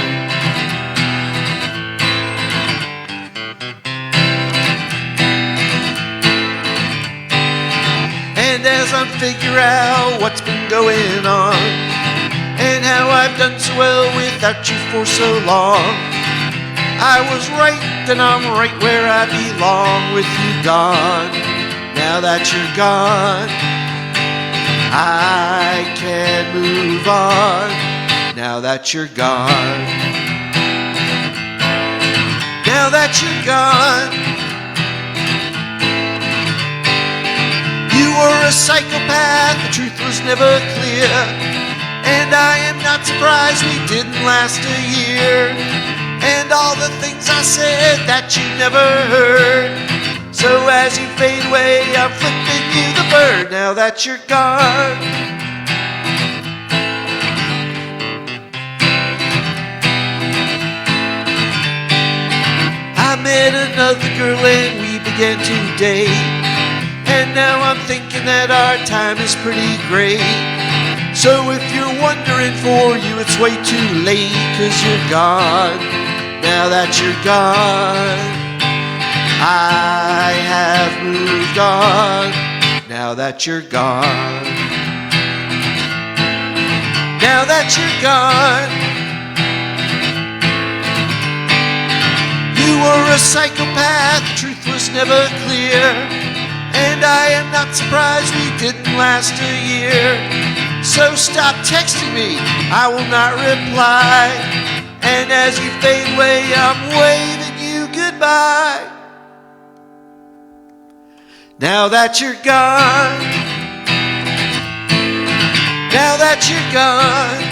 And as I figure out what's been going on, and how I've done so well without you for so long, I was right, and I'm right where I belong with you gone. Now that you're gone, I can move on. Now that you're gone. Now that you're gone. You were a psychopath, the truth was never clear. And I am not surprised we didn't last a year. And all the things I said that you never heard. So as you fade away, I'm flipping you the bird. Now that you're gone. I met another girl and we began to date. And now I'm thinking that our time is pretty great. So if you're wondering for you, it's way too late, 'cause you're gone. Now that you're gone, I have moved on. Now that you're gone. Now that you're gone. You were a psychopath, the truth was never clear. And I am not surprised we didn't last a year. So stop texting me, I will not reply. And as you fade away, I'm waving you goodbye. Now that you're gone. Now that you're gone.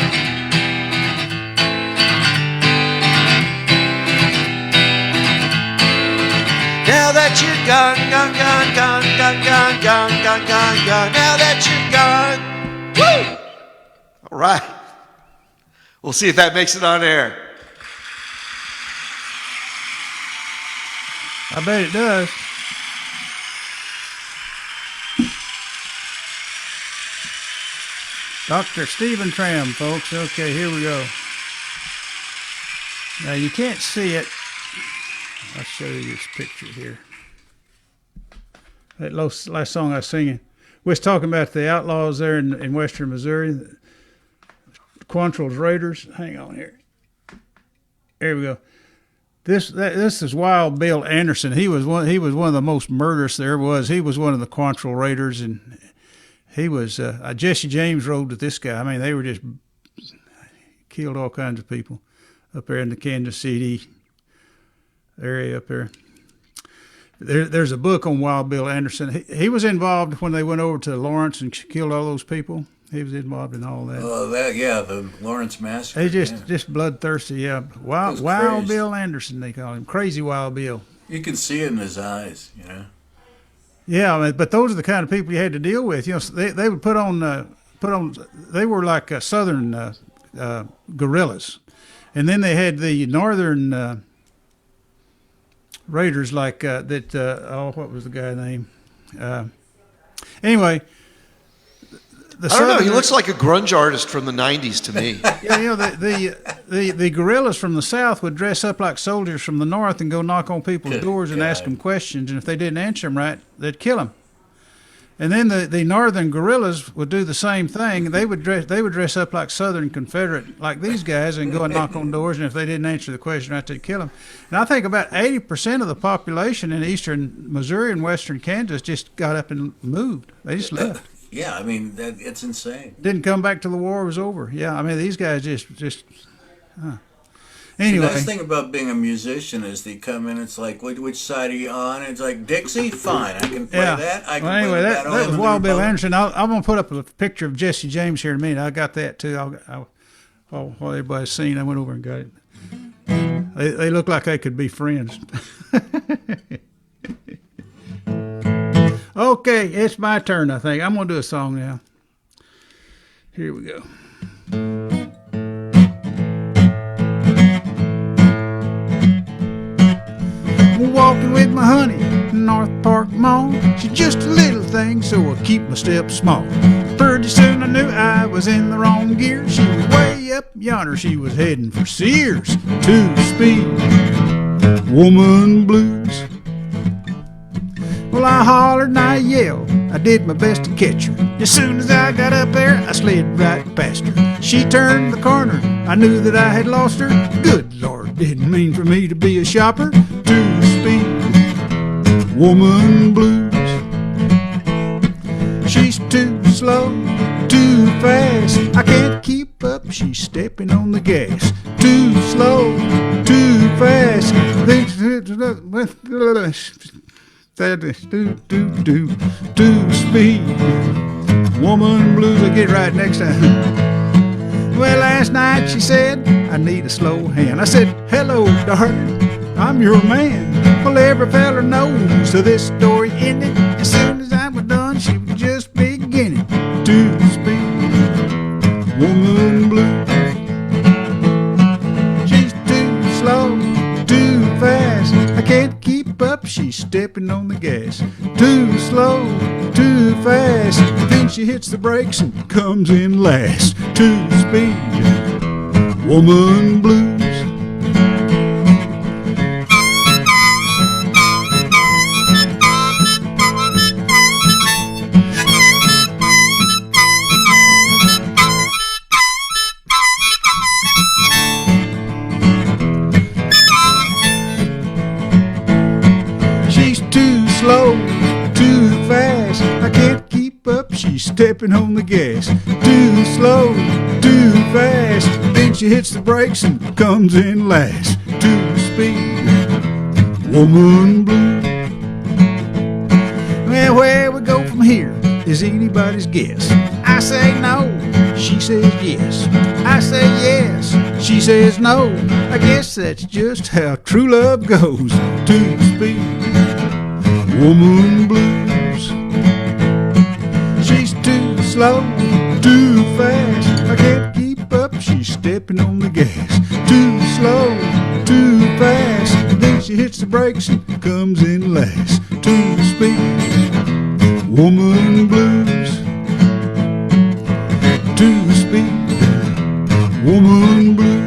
Now that you're gone, gone, gone, gone, gone, gone, gone, gone, gone, gone. Now that you're gone. Woo! All right. We'll see if that makes it on air.
I bet it does. Dr. Stephen Troum, folks. Okay, here we go. Now, you can't see it. I'll show you this picture here. That last song I was singing. We was talking about the outlaws there in western Missouri. Quantrill's Raiders. Hang on here. Here we go. This is Wild Bill Anderson. He was one of the most murderous there was. He was one of the Quantrill Raiders, and he was Jesse James rode with this guy. I mean, they were just killed all kinds of people. up there in the Kansas City area up there. There's a book on Wild Bill Anderson. He was involved when they went over to Lawrence and killed all those people. He was involved in all that.
Oh, the Lawrence Massacre.
He's just bloodthirsty, yeah. Wild Bill Anderson, they call him. Crazy Wild Bill.
You can see it in his eyes, you know.
Yeah, I mean, but those are the kind of people you had to deal with. You know, they would put on. They were like southern guerrillas, and then they had the northern raiders like that. What was the guy's name? Anyway.
I don't know. He looks like a grunge artist from the '90s to me.
Yeah, you know, the guerrillas from the south would dress up like soldiers from the north and go knock on people's doors and ask them questions, and if they didn't answer them right, they'd kill them. And then the northern guerrillas would do the same thing. They would dress up like Southern Confederate, like these guys, and go and knock on doors, and if they didn't answer the question right, they'd kill them. And I think about 80% of the population in eastern Missouri and western Kansas just got up and moved. They just left.
Yeah, I mean, it's insane.
Didn't come back till the war was over. Yeah, I mean, these guys just.
The
Anyway.
nice thing about being a musician is they come in, it's like, which side are you on? It's like, Dixie? Fine, I can play that. I can play
that was Wild Bill Anderson. I'm going to put up a picture of Jesse James here in a minute. I got that, too. While everybody's seen, I went over and got it. They look like they could be friends. Okay, it's my turn, I think. I'm going to do a song now. Here we go. Walking with my honey, North Park Mall. She's just a little thing, so I keep my steps small. Pretty soon I knew I was in the wrong gear. She was way up yonder, she was heading for Sears. 2-speed, woman blues. Well, I hollered and I yelled, I did my best to catch her. As soon as I got up there, I slid right past her. She turned the corner, I knew that I had lost her. Good Lord, didn't mean for me to be a shopper. 2-speed, woman blues. She's too slow, too fast, I can't keep up, she's stepping on the gas. Too slow, too fast. That is 2-speed, woman blues. I'll get it right next time. Well, last night she said, I need a slow hand. I said, hello, darling, I'm your man. Well, every feller knows how this story ended. As soon as I was done, she was just beginning. 2-speed, woman blues. She's too slow, too fast, I can't keep up, she's stepping on the gas. Too slow, too fast, then she hits the brakes and comes in last. 2-speed, woman blues. Slow, too fast, I can't keep up, she's stepping on the gas. Too slow, too fast, then she hits the brakes and comes in last. 2-speed, woman blue. Well, where we go from here is anybody's guess. I say no, she says yes. I say yes, she says no. I guess that's just how true love goes. 2-speed, woman blues. She's too slow, too fast, I can't keep up, she's stepping on the gas. Too slow, too fast, then she hits the brakes and comes in last. 2-speed, woman blues. 2-speed, woman blues.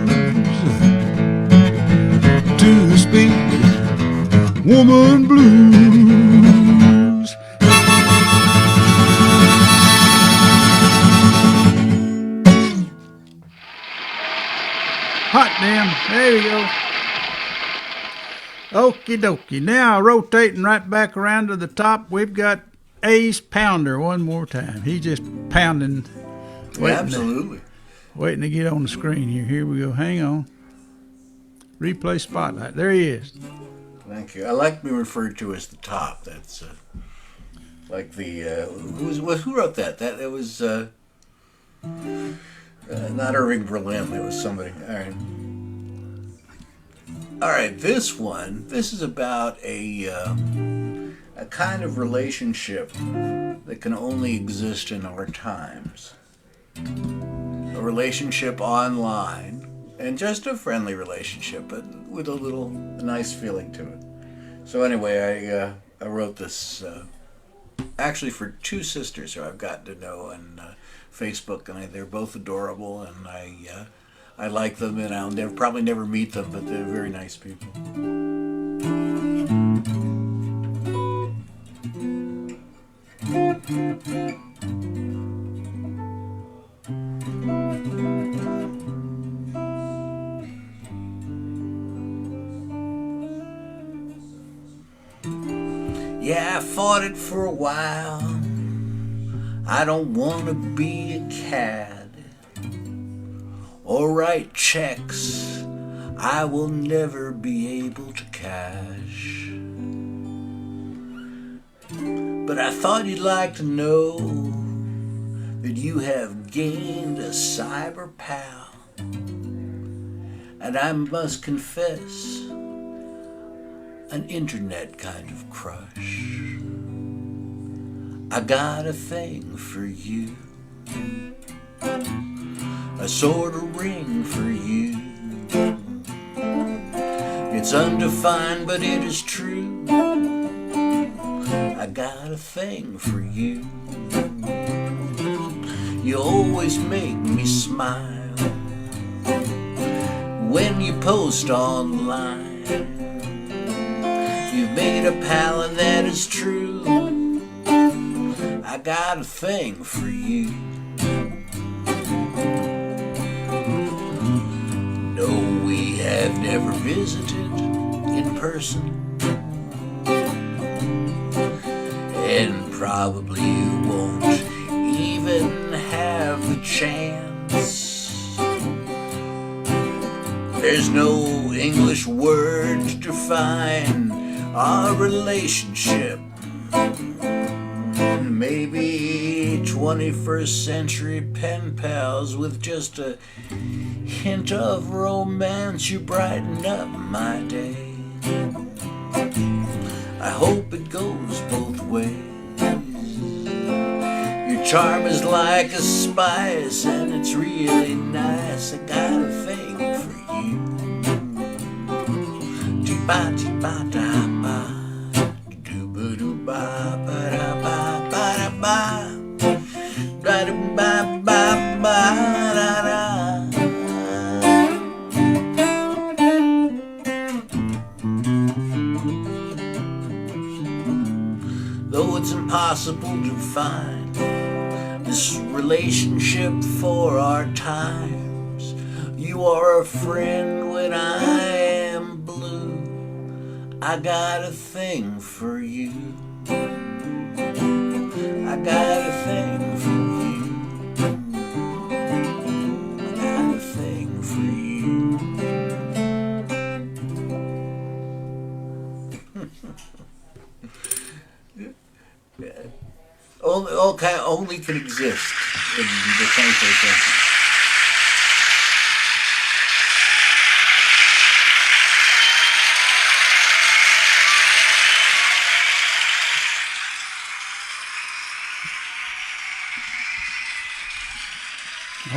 2-speed, woman blues. Hot damn, there you go. Okie dokie. Now rotating right back around to the top, we've got Ace Pounder one more time. He's just pounding.
Absolutely.
Waiting to get on the screen here. Here we go. Hang on. Replay Spotlight. There he is.
Thank you. I like being referred to as the top. That's like the who wrote that? That it was not Irving Berlin. It was somebody. All right. All right. This is about a kind of relationship that can only exist in our times. A relationship online, and just a friendly relationship, but with a nice feeling to it. So anyway, I wrote this actually for two sisters who I've gotten to know on Facebook, and they're both adorable, and I like them, and I'll probably never meet them, but they're very nice people. Yeah, I fought it for a while. I don't want to be a cad or write checks I will never be able to cash. But I thought you'd like to know that you have gained a cyber pal. And I must confess, an internet kind of crush. I got a thing for you, a sort of ring for you. It's undefined, but it is true. I got a thing for you. You always make me smile when you post online. You've made a pal, and that is true. I got a thing for you. No, we have never visited in person, and probably won't even have the chance. There's no English word to define our relationship. Maybe 21st century pen pals with just a hint of romance. You brighten up my day. I hope it goes both ways. Your charm is like a spice, and it's really nice. I got a thing for you. Ti-ba-ti-ba-da-ba, do-ba-do-ba-ba-da-ba-ba-da-ba, da-da-ba-ba-ba-da-da. Though it's impossible to find this relationship for our times, you are a friend when I am blue. I got a thing for you. I got a thing for you. I got a thing for you. Only can exist in the 21st century.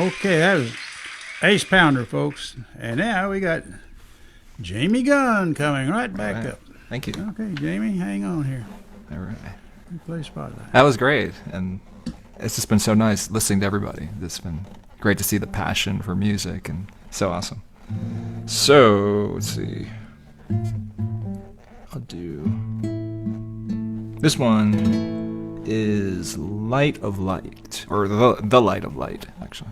Okay, that was Ace Pounder, folks. And now we got Jamie Gunn coming right back up.
Thank you.
Okay, Jamie, hang on here.
All right.
Play Spotlight.
That was great, and it's just been so nice listening to everybody. It's been great to see the passion for music, and so awesome. So, let's see. I'll do... This one is Light of Light, or the Light of Light, actually.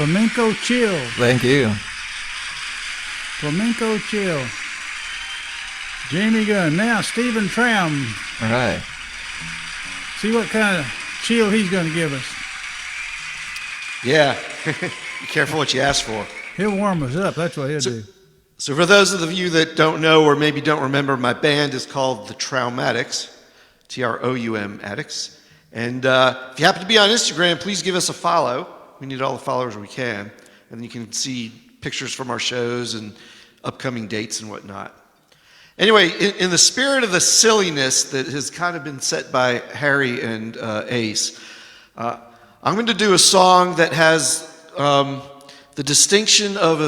Flamenco Chill.
Thank you.
Flamenco Chill. Jamie Gunn. Now, Stephen Troum.
All right.
See what kind of chill he's going to give us.
Yeah. Be careful what you ask for.
He'll warm us up. That's what he'll do.
So for those of you that don't know or maybe don't remember, my band is called the Troumatics, Troum Addicts. And if you happen to be on Instagram, please give us a follow. We need all the followers we can. And then you can see pictures from our shows and upcoming dates and whatnot. Anyway, in the spirit of the silliness that has kind of been set by Harry and Ace, I'm going to do a song that has the distinction of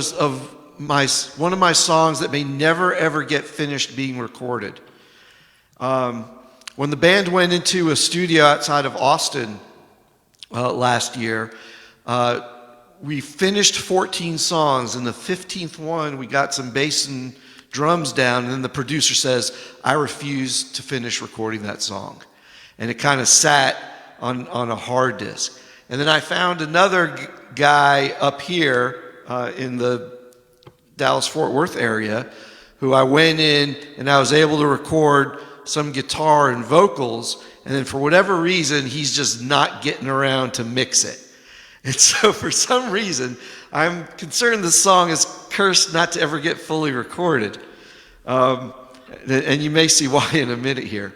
one of my songs that may never ever get finished being recorded. When the band went into a studio outside of Austin last year, we finished 14 songs, and the 15th one we got some bass and drums down, and then the producer says, I refuse to finish recording that song. And it kind of sat on a hard disk. And then I found another guy up here in the Dallas-Fort Worth area who I went in and I was able to record some guitar and vocals, and then for whatever reason, he's just not getting around to mix it. And so for some reason, I'm concerned this song is cursed not to ever get fully recorded. And you may see why in a minute here.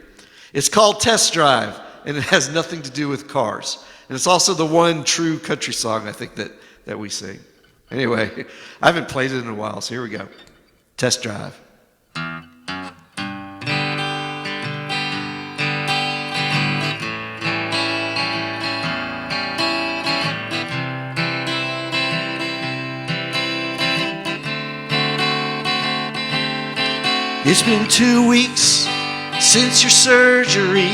It's called Test Drive, and it has nothing to do with cars. And it's also the one true country song I think that we sing. Anyway, I haven't played it in a while, so here we go. Test Drive. It's been 2 weeks since your surgery,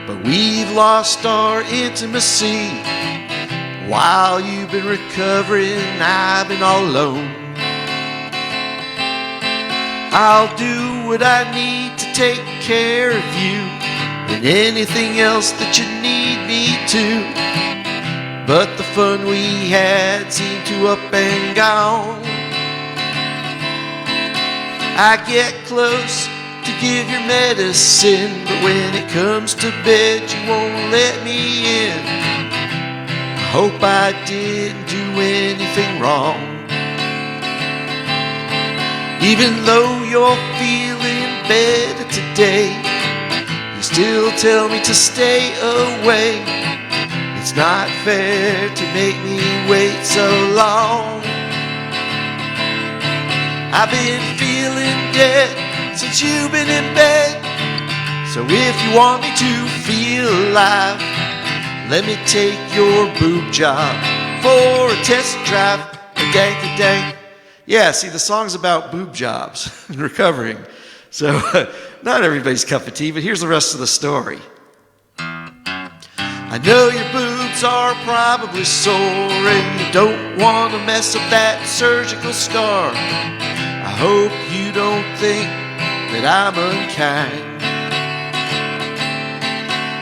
but we've lost our intimacy. While you've been recovering, I've been all alone. I'll do what I need to take care of you and anything else that you need me to. But the fun we had seemed to up and gone. I get close to give your medicine, but when it comes to bed, you won't let me in. I hope I didn't do anything wrong. Even though you're feeling better today, you still tell me to stay away. It's not fair to make me wait so long. I've been feeling dead since you've been in bed. So if you want me to feel alive, let me take your boob job for a test drive. A-dank-a-dank. Yeah, see, the song's about boob jobs and recovering. So not everybody's cup of tea, but here's the rest of the story. I know your boobs are probably sore and you don't want to mess up that surgical scar. I hope you don't think that I'm unkind.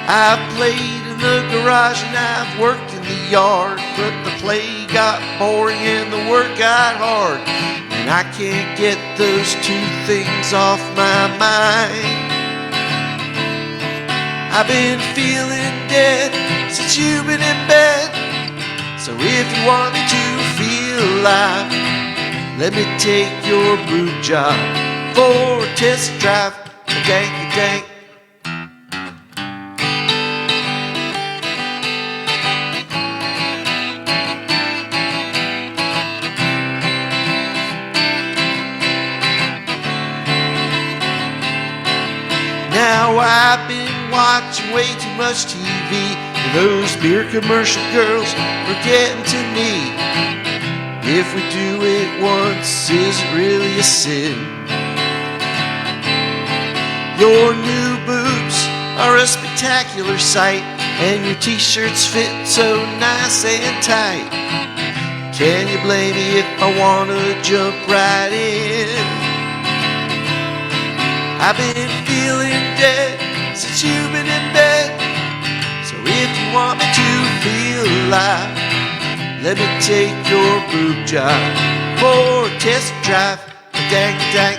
I've played in the garage and I've worked in the yard, but the play got boring and the work got hard, and I can't get those two things off my mind. I've been feeling dead since you've been in bed. So if you want me to feel alive, let me take your boob job for a test drive. A-dank-a-dank. Now I've been watching way too much TV, and those beer commercial girls are getting to me. If we do it once, is it really a sin? Your new boobs are a spectacular sight, and your t-shirts fit so nice and tight. Can you blame me if I wanna jump right in? I've been feeling dead since you've been in bed. So if you want me to feel alive, Let me take your boob job for a test drive. Dang, dang.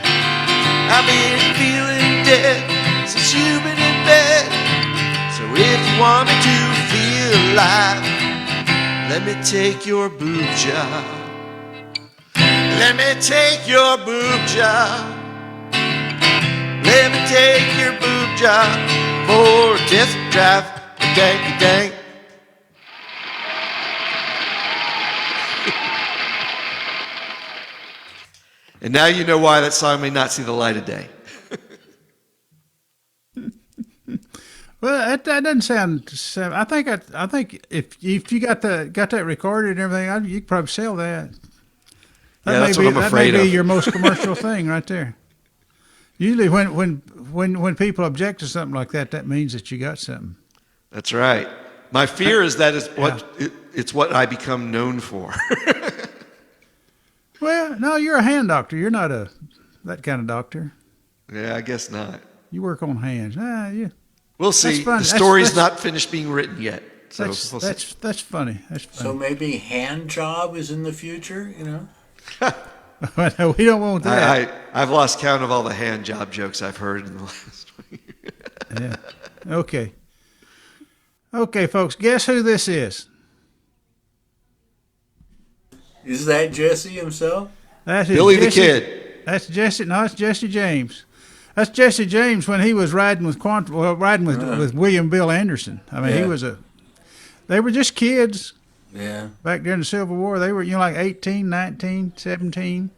I've been feeling dead since you've been in bed. So if you want me to feel alive, let me take your boob job. Let me take your boob job. Let me take your boob job for a test drive. Dang, dang. And now you know why that song may not see the light of day.
Well, that doesn't sound. I think if you got that recorded and everything, you could probably sell that.
That's what I'm afraid
that may
of.
be your most commercial thing right there. Usually, when people object to something like that, that means that you got something.
That's right. My fear is that it's what I become known for.
Well, no, you're a hand doctor. You're not that kind of doctor.
Yeah, I guess not.
You work on hands.
We'll see.
Fun.
The story's not finished being written yet. So
That's
we'll see.
that's funny. That's
So
funny.
maybe hand job is in the future, you know?
We don't want that.
I've lost count of all the hand job jokes I've heard in the last week.
Yeah. Okay. Okay, folks. Guess who this is?
Is that Jesse himself?
That's
Billy the
Jesse,
Kid.
That's Jesse. No, it's Jesse James. That's Jesse James when he was riding with with William Bill Anderson. I mean,
Yeah.
They were just kids
Yeah.
back during the Civil War. They were, like 18, 19, 17,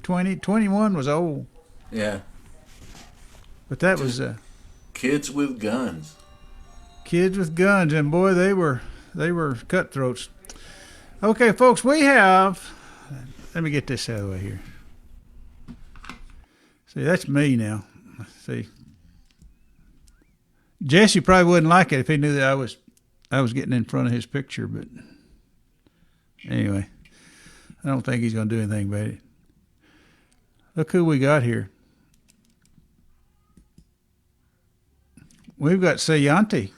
20. 21 was old.
Yeah.
But that was
Kids with guns.
kids with guns, and boy, they were cutthroats. Okay, folks, we have. Let me get this out of the way here. See, that's me now. See, Jesse probably wouldn't like it if he knew that I was getting in front of his picture. But anyway, I don't think he's going to do anything about it. Look who we got here. We've got Sayanti.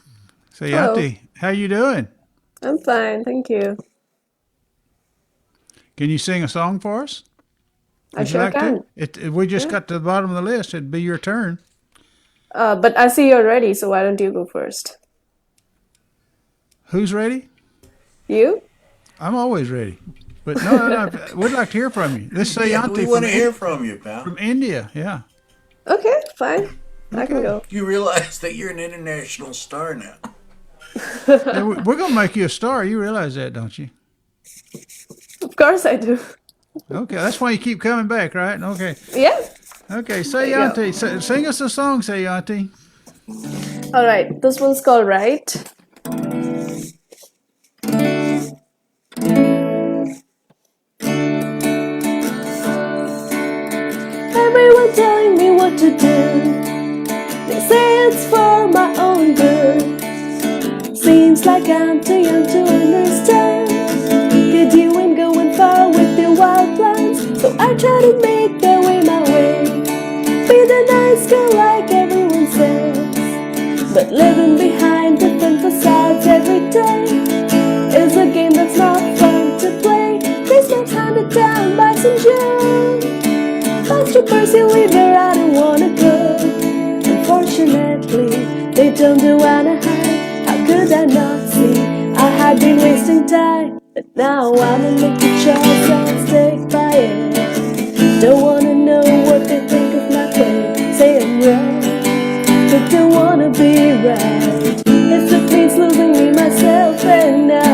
Sayanti, how you doing?
I'm fine, thank you.
Can you sing a song for us?
I
Would you
sure
like
can.
to? We just got to the bottom of the list. It'd be your turn.
But I see you're ready, so why don't you go first?
Who's ready?
You?
I'm always ready. But no, we'd like to hear from you. This is
Yeah,
Sayanti
we want to hear from you, pal.
from India. Yeah.
Okay, fine. I can go.
You realize that you're an international star now.
Yeah, we're going to make you a star. You realize that, don't you?
Of course I do.
Okay, that's why you keep coming back, right? Okay.
Yeah.
Okay,
you
Sayanti, sing us a song, Sayanti.
All right. This one's called Right. Everyone telling me what to do. They say it's for my own good. Seems like I'm too young to understand. Could you ain't going far with your wild plans. So I try to make their way my way. Be the nice girl like everyone says. But living behind different facades every day is a game that's not fun to play. Please not handed down by some jerk. Most troopers you leave where I don't wanna go. Unfortunately, they don't do Anaheim. How could I not see? I had been wasting time, but now I'ma make the choice and stick by it. Don't wanna know what they think of my play. Say I'm wrong, but don't wanna be right. If it means losing me, myself, and I.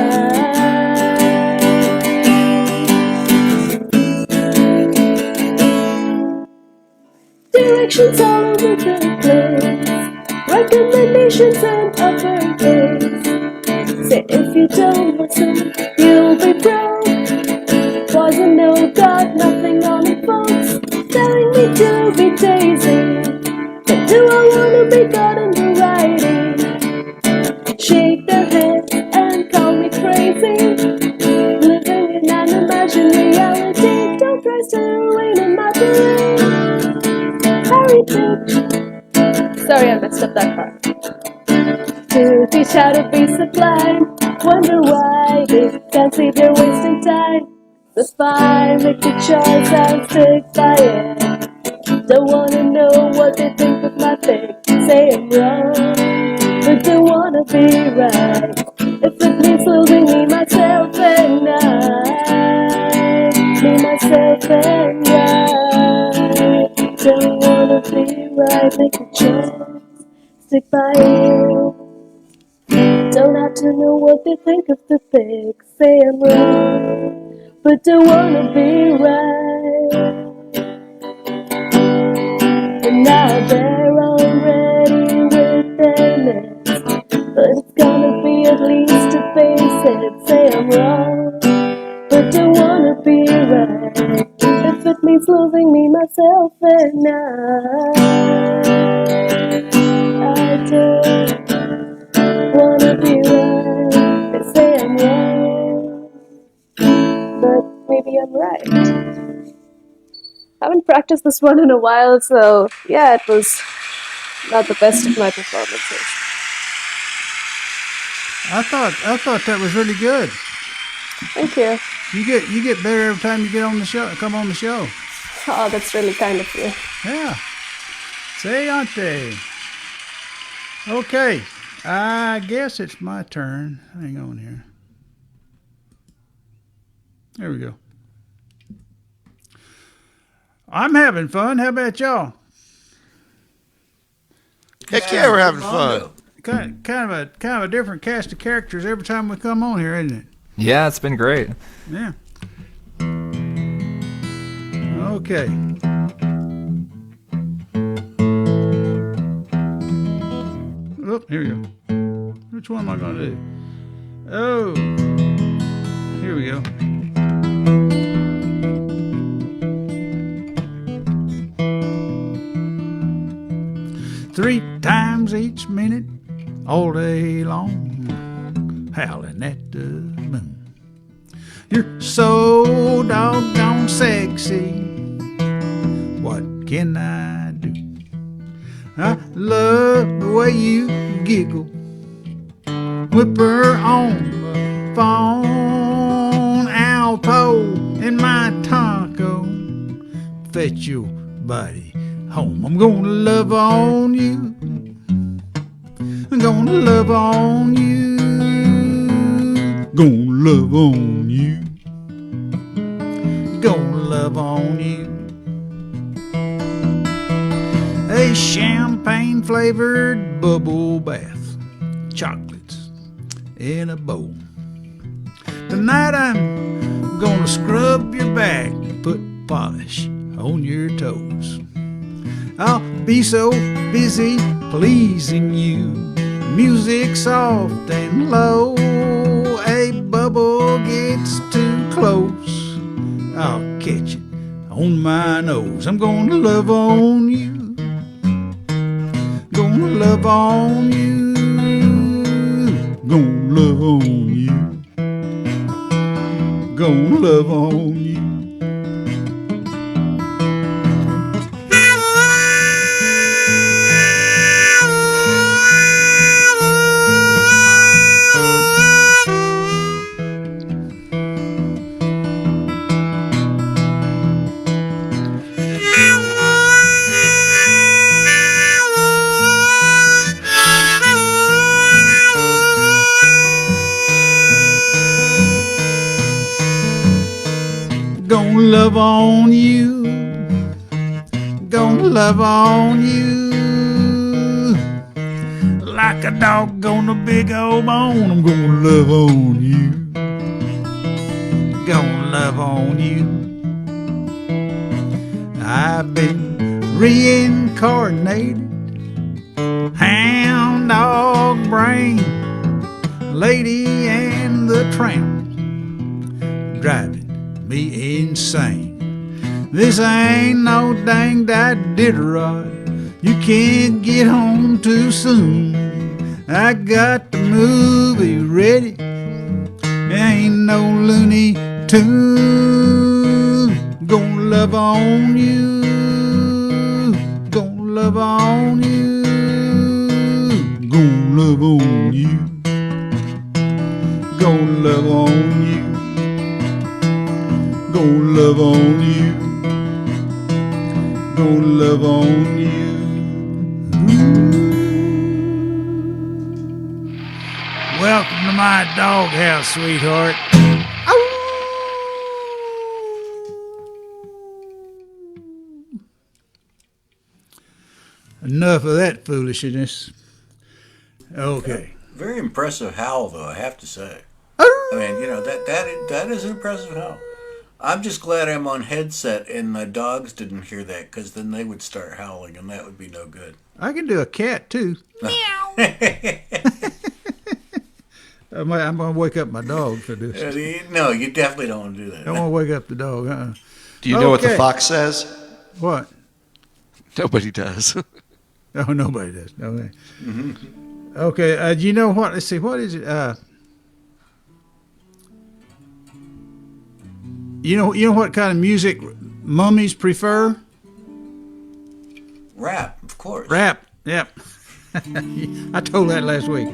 Directions all over the place, recommendations and uppercase. Say if you don't listen, you'll be broke. Wasn't no God, nothing on it, folks, telling me to be Daisy. But do I wanna be God underwriting? Shake their heads and call me crazy. Living in an imagined reality. Don't try to ruin in my brain. Hurry to. Sorry, I messed up that part. To teach how to be sublime. Wonder why they can't see they're wasting time. That's fine, make the choice and stick by it. Don't wanna know what they think of my thing. Say I'm wrong, but don't wanna be right. If it means losing me, myself, and I, me, myself, and I. Don't wanna be right, make a choice, stick by it. Don't have to know what they think of the thing. Say I'm wrong, but don't wanna be right. And now they're already with their mess, but it's gonna be at least to face it. Say I'm wrong, but don't wanna be right. If it means losing me, myself, and I don't wanna be right. They say I'm wrong, but maybe I'm right. I haven't practiced this one in a while, so yeah, it was not the best of my performances.
I thought that was really good.
Thank you.
You get better every time you get on the show. Come on the show.
Oh, that's really kind of you.
Yeah. Sayanti. Okay. I guess it's my turn. Hang on here. There we go. I'm having fun. How about y'all?
Heck yeah, we're having fun.
Kind of a different cast of characters every time we come on here, isn't it?
Yeah, it's been great.
Yeah. Okay. Oh, here we go. Which one am I going to do? Oh, here we go. Three times each minute, all day long, howling at the moon. You're so doggone sexy. What can I do? I love the way you giggle. Whip her on the phone, Alpo in my taco. Fetch your body home. I'm gonna love on you. I'm gonna love on you. Gonna love on you. Gonna love on you. A champagne flavored bubble bath, chocolates in a bowl. Tonight I'm gonna scrub your back, put polish on your toes. I'll be so busy pleasing you. Music soft and low. A bubble gets too close, I'll catch it on my nose. I'm gonna love on you. Gonna love on you. Gonna love on you. Gonna love on you. Gonna love on you. Gonna love on you. Like a dog on a big old bone. I'm gonna love on you. Gonna love on you. I've been reincarnated. Hound dog brain. Lady and the Tramp. Driving me insane. This ain't no dang Iditarod. You can't get home too soon. I got the movie ready. Ain't no Looney Tune. Gonna love on you. Gonna love on you. Gonna love on you. love on you. Gonna love on you. Welcome to my doghouse, sweetheart. Enough of that foolishness. Okay.
Very impressive howl, though, I have to say. I mean, that is an impressive howl. I'm just glad I'm on headset and the dogs didn't hear that, because then they would start howling, and that would be no good.
I can do a cat, too. Meow. I'm going to wake up my dog for this.
No, you definitely don't want to do that.
I don't want to wake up the dog.
Do you know what the fox says?
What?
Nobody does.
Oh, nobody does. Okay. Okay. Do you know what? Let's see. What is it? You know what kind of music mummies prefer?
Rap, of course.
Rap. Yep. I told that last week.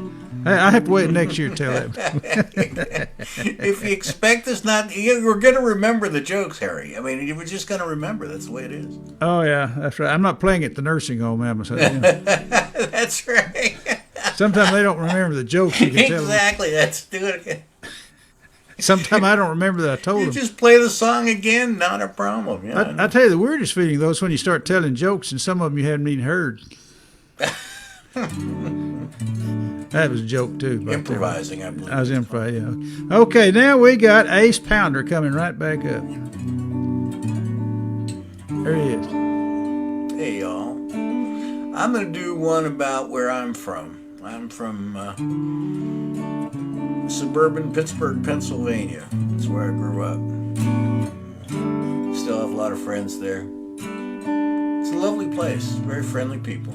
I have to wait next year to tell that.
If you expect us not, we're going to remember the jokes, Harry. I mean, we're just going to remember. That's the way it is.
Oh, yeah, that's right. I'm not playing at the nursing home, am I? So,
That's right.
Sometimes they don't remember the jokes. You can tell
Exactly. Let's do it again.
Sometimes I don't remember that I told
You
them.
just play the song again, not a problem. Yeah,
I tell you, the weirdest feeling, though, is when you start telling jokes and some of them you haven't even heard. That was a joke, too.
Improvising, I believe.
I was improvising, yeah. Okay, now we got Ace Pounder coming right back up. There he is.
Hey, y'all. I'm going to do one about where I'm from. I'm from suburban Pittsburgh, Pennsylvania. That's where I grew up. Still have a lot of friends there. It's a lovely place. Very friendly people.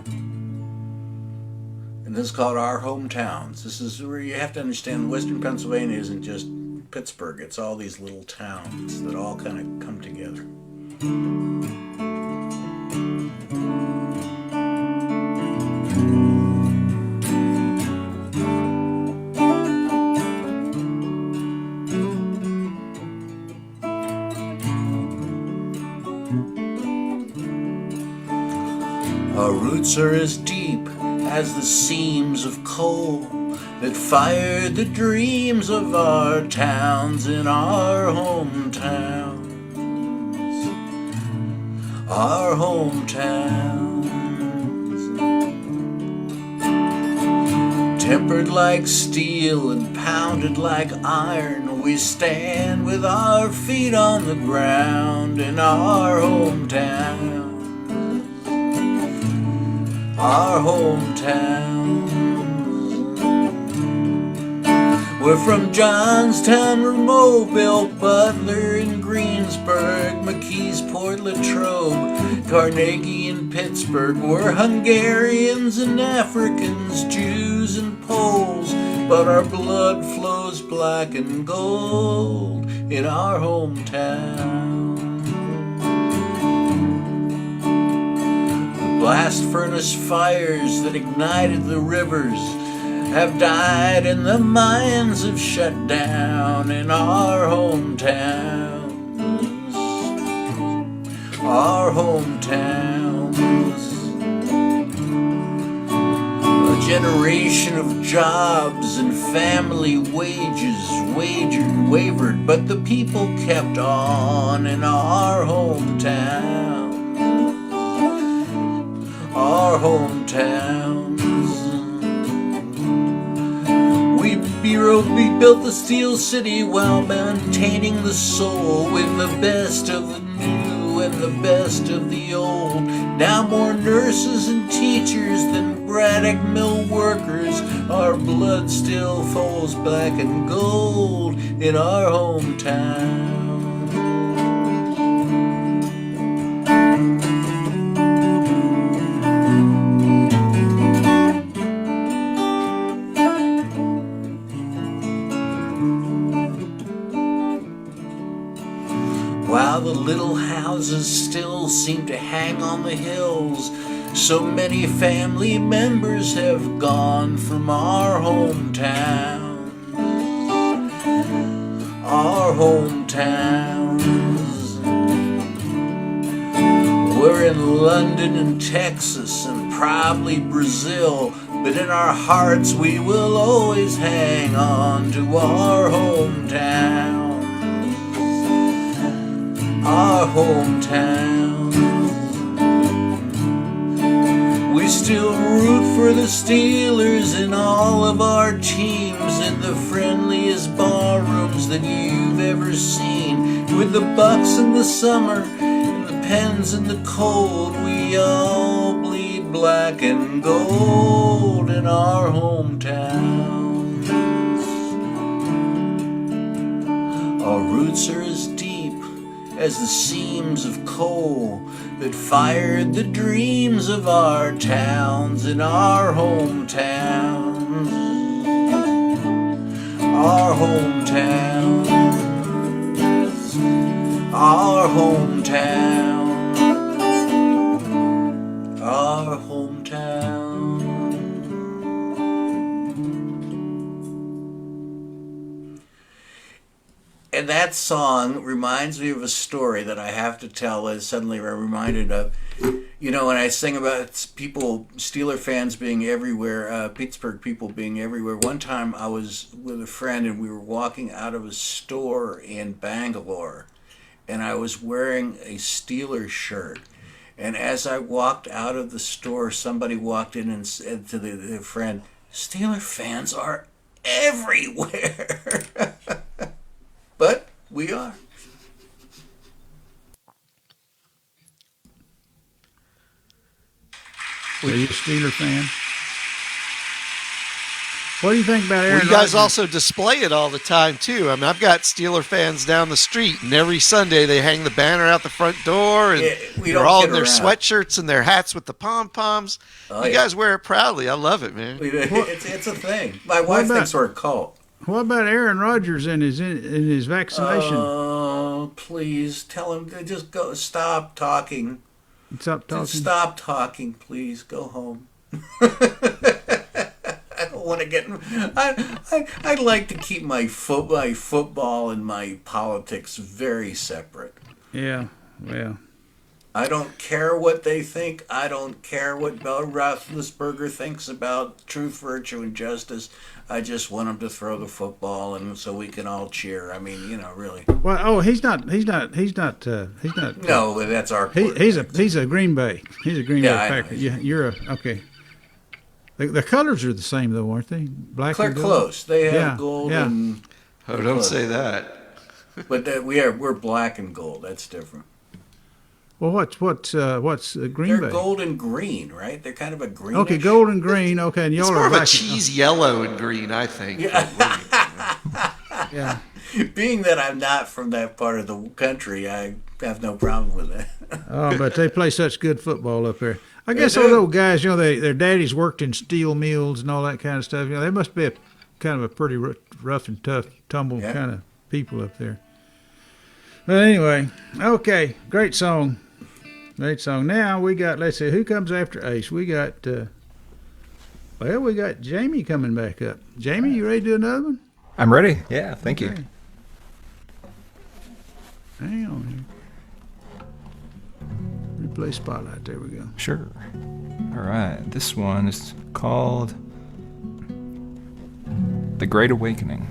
And this is called Our Hometowns. This is where you have to understand Western Pennsylvania isn't just Pittsburgh. It's all these little towns that all kind of come together. Our roots are as deep as the seams of coal that fired the dreams of our towns in our hometowns. Our hometowns. Tempered like steel and pounded like iron, we stand with our feet on the ground in our hometowns. Our hometowns. We're from Johnstown, Mobile, Butler, and Greensburg, McKeesport, Latrobe, Carnegie, and Pittsburgh. We're Hungarians and Africans, Jews and Poles, but our blood flows black and gold in our hometown. Blast furnace fires that ignited the rivers have died and the mines have shut down in our hometowns. Our hometowns. A generation of jobs and family wages wavered, but the people kept on in our hometowns. Our hometowns. We built the steel city while maintaining the soul with the best of the new and the best of the old. Now more nurses and teachers than Braddock mill workers. Our blood still flows black and gold in our hometown. While the little houses still seem to hang on the hills, so many family members have gone from our hometown. Our hometowns. in London and Texas and probably Brazil, but in our hearts we will always hang on to our hometown. Our hometown. We still root for the Steelers in all of our teams in the friendliest barrooms that you've ever seen. With the Bucks in the summer and the Pens in the cold, we all bleed black and gold in our hometowns. Our roots are as deep as the seams of coal that fired the dreams of our towns in our hometowns. Our hometowns. Our hometown. Our hometown. And that song reminds me of a story that I have to tell, as suddenly I'm reminded of. You know, when I sing about people, Steeler fans being everywhere, Pittsburgh people being everywhere. One time I was with a friend and we were walking out of a store in Bangalore, and I was wearing a Steeler shirt. And as I walked out of the store, somebody walked in and said to the friend, "Steeler fans are everywhere." But we are.
Are you a Steeler fan? What do you think about Aaron
Well, you guys
Rodgers?
also display it all the time, too. I mean, I've got Steeler fans down the street, and every Sunday they hang the banner out the front door, and
Yeah, we
they're
don't
all
kid
in their
around.
sweatshirts and their hats with the pom-poms.
Oh,
You
yeah.
guys wear it proudly. I love it, man.
It's a thing. My wife
about-
thinks we're a cult.
What about Aaron Rodgers and his vaccination?
Oh, please tell him to just go. Stop talking.
Stop talking.
Just stop talking, please. Go home. I don't want to get. I'd like to keep my football and my politics very separate.
Yeah, well,
I don't care what they think. I don't care what Bill Roethlisberger thinks about truth, virtue, and justice. I just want him to throw the football, and so we can all cheer. I mean, you know, really.
well. Oh, he's not.
No, that's our.
He's a Green Bay. He's a Green
Yeah,
Bay
I know.
Packer. You're a okay. The colors are the same though, aren't they? Black
They're
and gold.
close. They have
Yeah,
gold
yeah.
and.
Oh, don't say that.
But we're black and gold. That's different.
Well, what's Green
They're
Bay?
gold and green, right? They're kind of a green.
Okay, gold and green. Okay, and
It's
y'all
more
are
of a
black.
cheese yellow and green, I think.
Yeah.
Being that I'm not from that part of the country, I have no problem with that.
Oh, but they play such good football up there. I guess
do.
those old guys, you know, their daddies worked in steel mills and all that kind of stuff. You know, they must be kind of a pretty rough and tough, tumble
Yeah.
kind of people up there. But anyway, okay, great song. Great song. Now we got, let's see, who comes after Ace? We got, we got Jamie coming back up. Jamie, you ready to do another one?
I'm ready. Yeah, thank you.
Okay. Hang on here. Replay spotlight. There we go.
Sure. All right. This one is called The Great Awakening.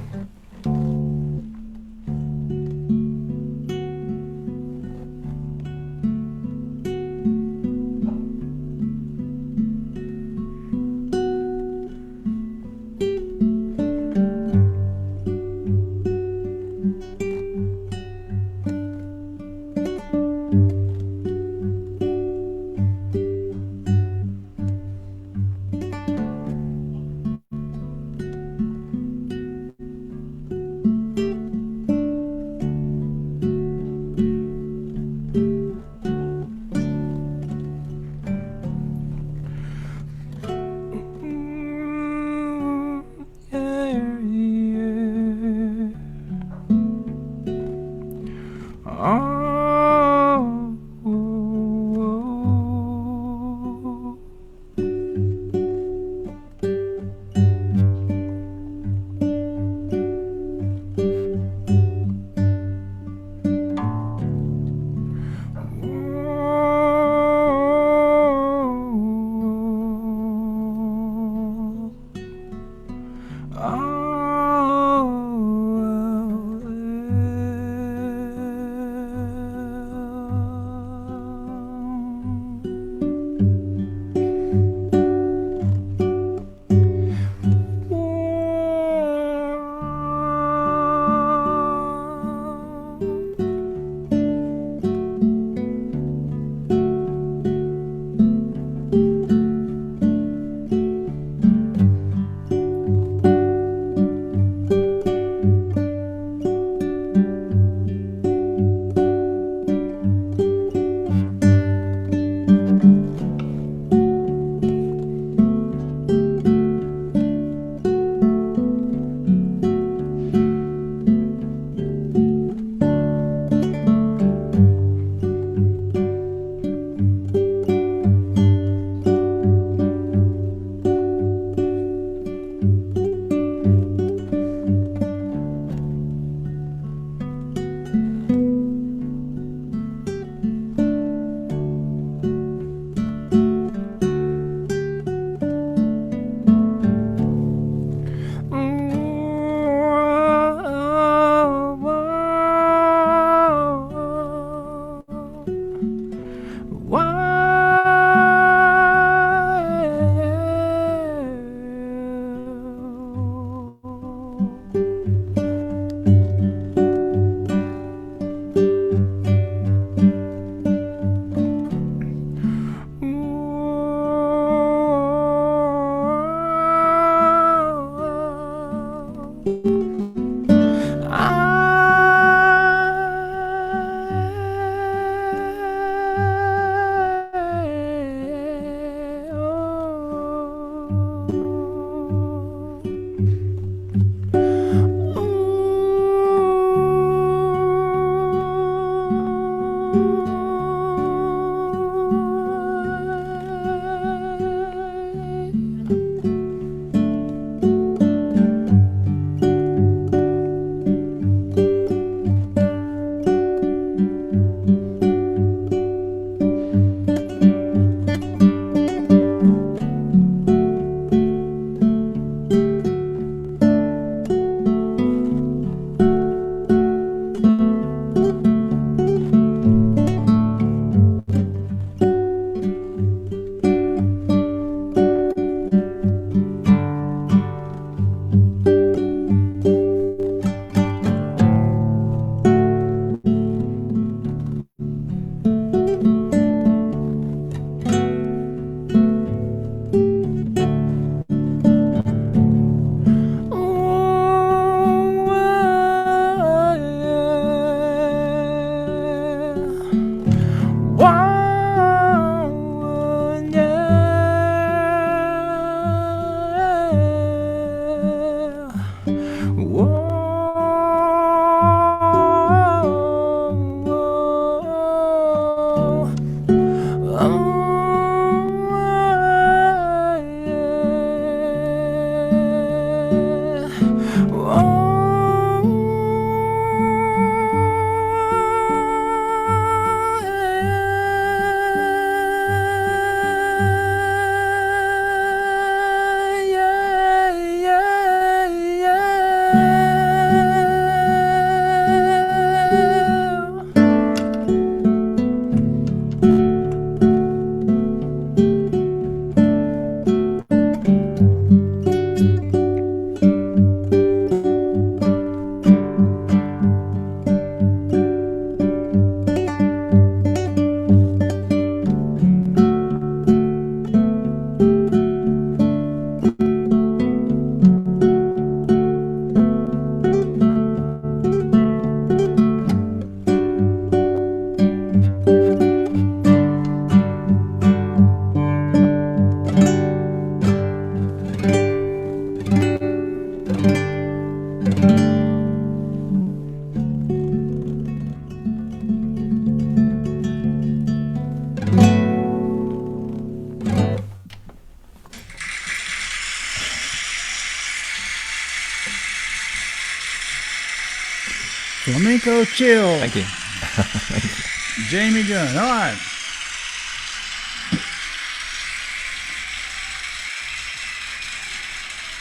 Flamenco Chill.
Thank you. Thank you.
Jamie Gunn. All right.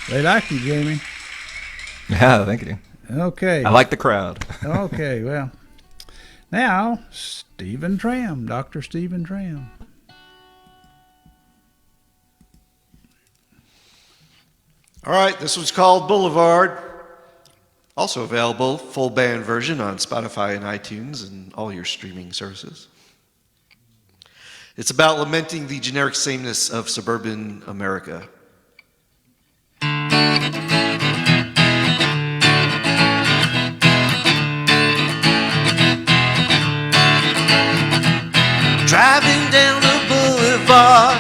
They like you, Jamie.
Yeah, thank you.
Okay.
I like the crowd.
Okay, well. Now, Stephen Troum, Dr. Stephen Troum.
All right, this one's called Boulevard. Also available, full band version on Spotify and iTunes and all your streaming services. It's about lamenting the generic sameness of suburban America. Driving down the boulevard,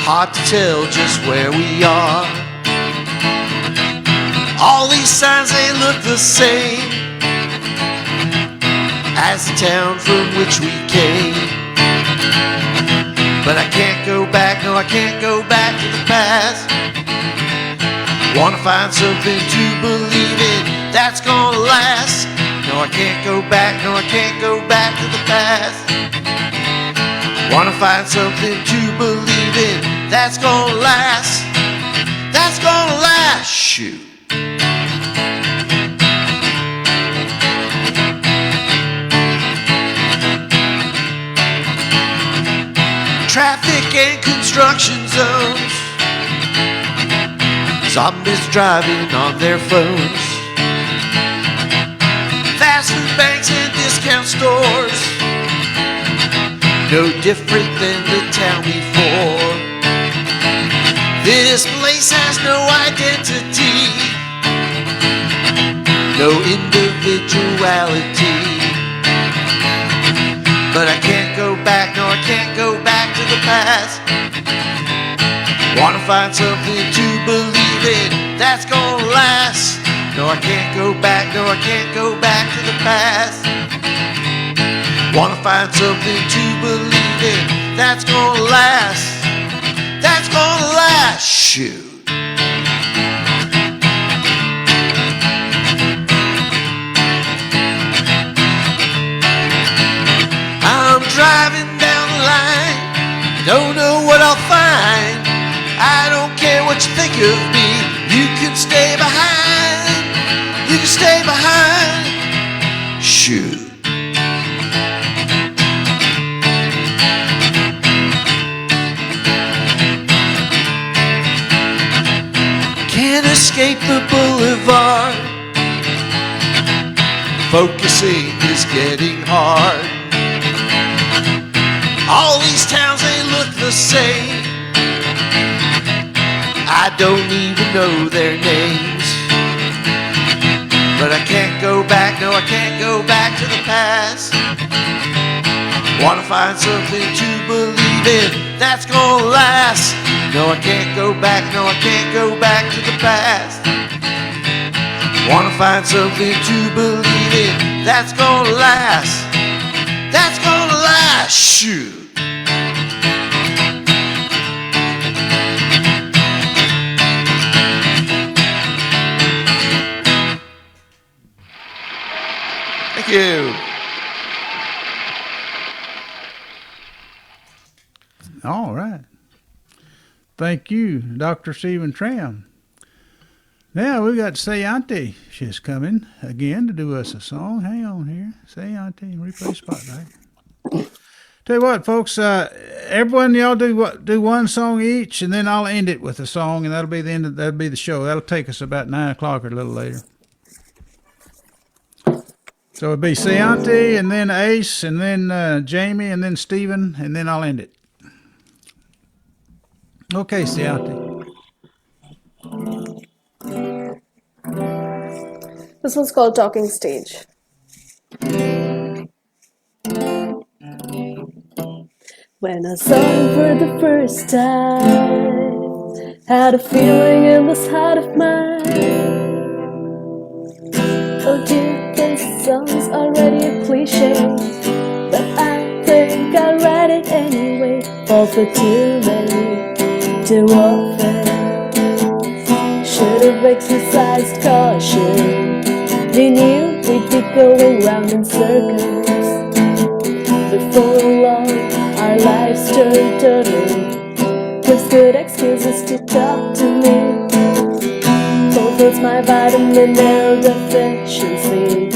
hard to tell just where we are. All these signs, they look the same as the town from which we came. But I can't go back, no I can't go back to the past. Wanna find something to believe in that's gonna last. No I can't go back, no I can't go back to the past. Wanna find something to believe in that's gonna last. That's gonna last, shoot. and construction zones. Zombies driving on their phones. Fast food banks and discount stores, no different than the town before. This place has no identity, no individuality. But I can't go back, no I can't go back to the past. Wanna find something to believe in that's gonna last. No I can't go back, no I can't go back to the past. Wanna find something to believe in that's gonna last. That's gonna last, shoot. I'm driving down the line, don't know what I'll find. I don't care what you think of me, you can stay behind. You can stay behind, shoot. Can't escape the boulevard, focusing is getting hard. All these towns, they look the same, I don't even know their names. But I can't go back, no I can't go back to the past. Wanna find something to believe in that's gonna last. No I can't go back, no I can't go back to the past. Wanna find something to believe in that's gonna last. That's gonna last, shoot. Thank you.
All right. Thank you, Dr. Stephen Troum. Now we got Sayanti. She's coming again to do us a song. Hang on here. Sayanti, replay spotlight. Tell you what, folks, everyone, y'all do one song each, and then I'll end it with a song, and that'll be the end of, that'll be the show. That'll take us about 9 o'clock or a little later. So it'll be Sayanti, and then Ace, and then Jamie, and then Stephen, and then I'll end it. Okay, Sayanti.
This one's called Talking Stage. When I saw him for the first time, had a feeling in this heart of mine. Oh dear, this song's already a cliche, but I think I'll write it anyway. Fall for too many, too often. Should've exercised caution. We knew we'd be going round in circles. Before long, our lives turned turtle. Gives good excuses to talk to me. Fulfills my vitamin L deficiency.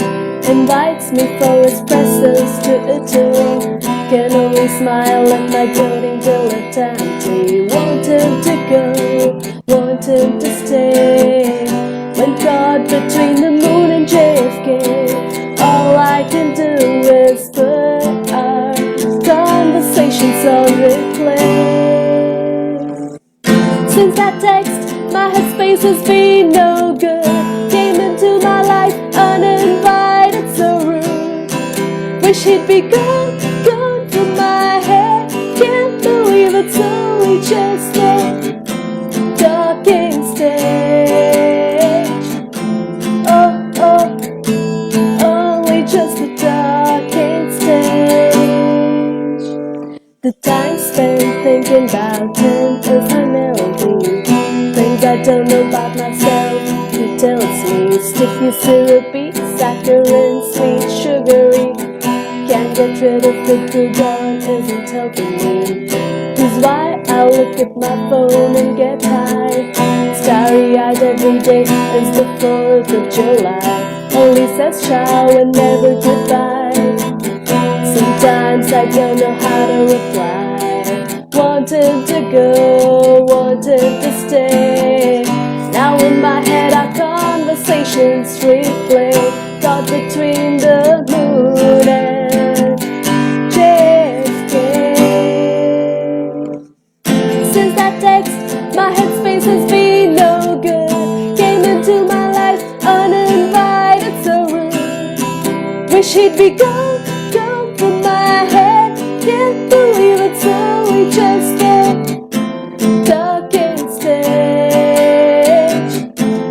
Invites me for espressos to Italy. Can only smile at my doting dilettante. Want him to go, want him to stay. When caught between the moon and JFK, all I can do is put our conversations on replay. Since that text, my headspace has been no good. Came into my life uninvited, so rude. Wish he'd be gone, gone from my head. Can't believe it's only just a talking stage. Oh, oh, only just a talking stage. The time spent thinking about him is a melody. Things I don't know about myself, he tells me. Sticky, syrupy, saccharine, sweet, sugary. Can't get rid of the good Gunn, isn't helping me. Is why I look at my phone and get high. Starry-eyed every day is the 4th of July. Only says ciao and never goodbye. Sometimes I don't know how to reply. wanted to go, wanted to stay. Now in my head our conversations replay, caught between the moon and JFK. Since that text, my headspace has been no good. Came into my life uninvited, so rude. Wish he'd be gone, gone from my head. Can't believe it, so we just get stuck in stage.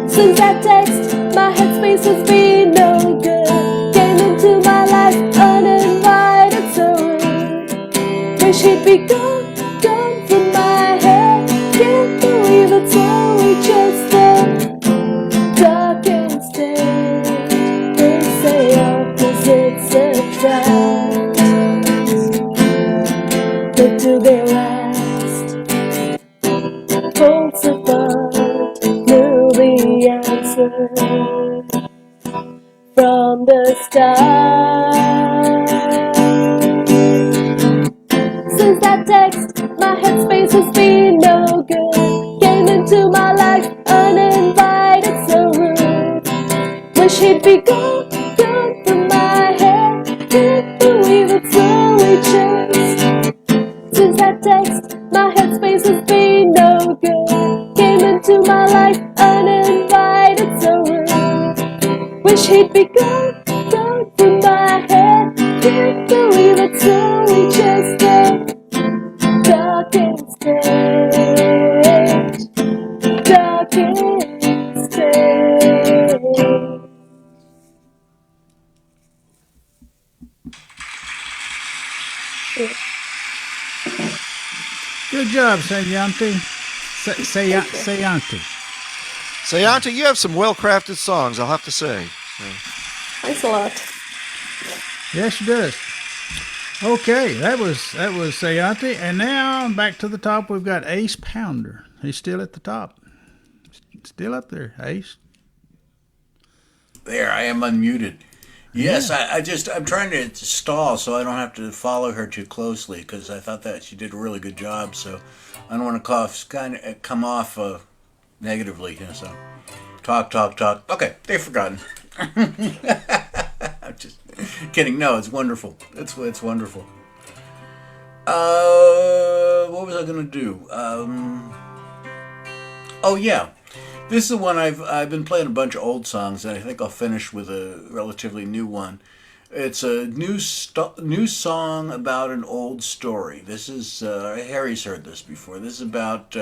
Since that text, my headspace has been no good. Came into my life uninvited, so rude. Wish he'd be gone, gone from my head. Can't believe it, so we just get stuck in stage. They say opposites attract, but do they last? Folks apart knew the answer from the start. Since that text, my headspace has been no good. Came into my life uninvited, so rude. Wish he'd be gone, gone from my head. Can't believe it, so we chased. Since that text, my headspace has been no good. Came into my life uninvited, so rude. Wish he'd be gone, gone from my head. Can't believe it, so we just get stuck in stage. Stuck in stage.
Good job, Sayanti. Sayanti.
Sayanti, you have some well-crafted songs, I'll have to say.
Thanks a lot.
Yes, she does. Okay, that was Sayanti, and now back to the top. We've got Ace Pounder. He's still at the top, still up there. Ace.
There, I am unmuted. Yes, I'm trying to stall so I don't have to follow her too closely because I thought that she did a really good job. So I don't want to come off negatively. So talk. Okay, they've forgotten. I'm just kidding. No, it's wonderful. It's wonderful. What was I gonna do? Oh yeah. This is the one I've been playing a bunch of old songs, and I think I'll finish with a relatively new one. It's a new song about an old story. This is Harry's heard this before. This is about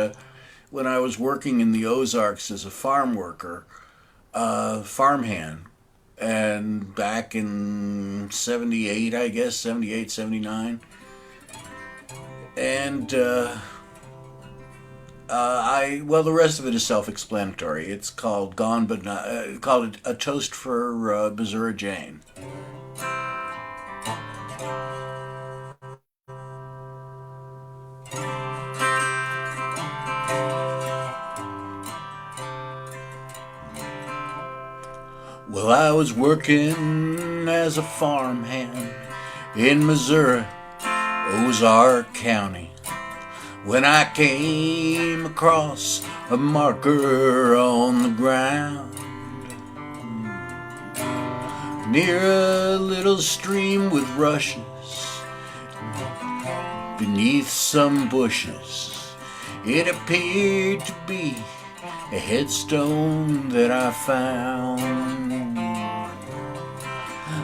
when I was working in the Ozarks as a farm worker, farmhand, and back in 78, I guess, 78, 79. And the rest of it is self-explanatory. It's called Gone But Not, called A Toast for Missouri Jane. Well, I was working as a farmhand in Missouri, Ozark County, when I came across a marker on the ground near a little stream with rushes beneath some bushes. It appeared to be a headstone that I found.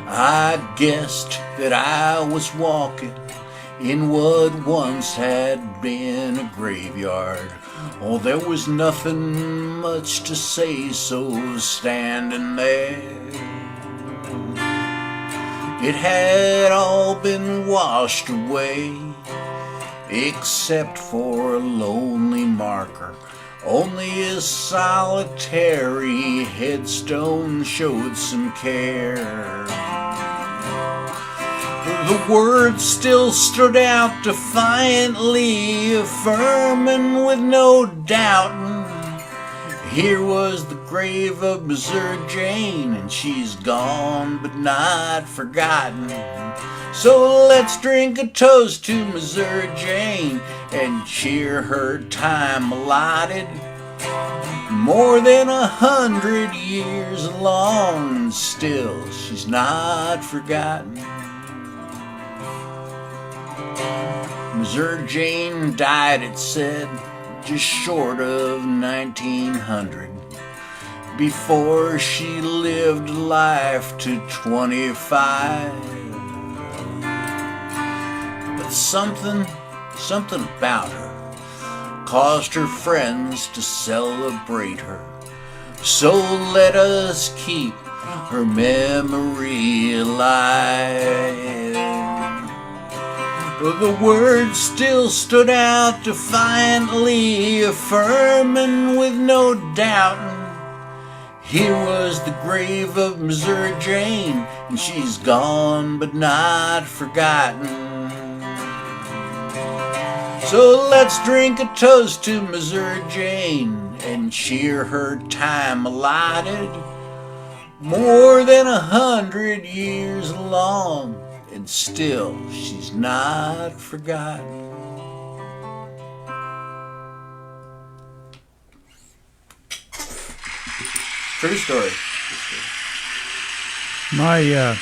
I guessed that I was walking in what once had been a graveyard. Oh, there was nothing much to say, so standing there, it had all been washed away, except for a lonely marker. Only a solitary headstone showed some care. The words still stood out defiantly, affirming with no doubting. Here was the grave of Missouri Jane, and she's gone but not forgotten. So let's drink a toast to Missouri Jane and cheer her time allotted. More than 100 years long, and still she's not forgotten. Missouri Jane died, it said, just short of 1900, before she lived life to 25. But something about her caused her friends to celebrate her. So let us keep her memory alive. The words still stood out defiantly, affirming with no doubting. Here was the grave of Missouri Jane, and she's gone but not forgotten. So let's drink a toast to Missouri Jane and cheer her time allotted. More than 100 years long, and still she's not forgotten. True story.
I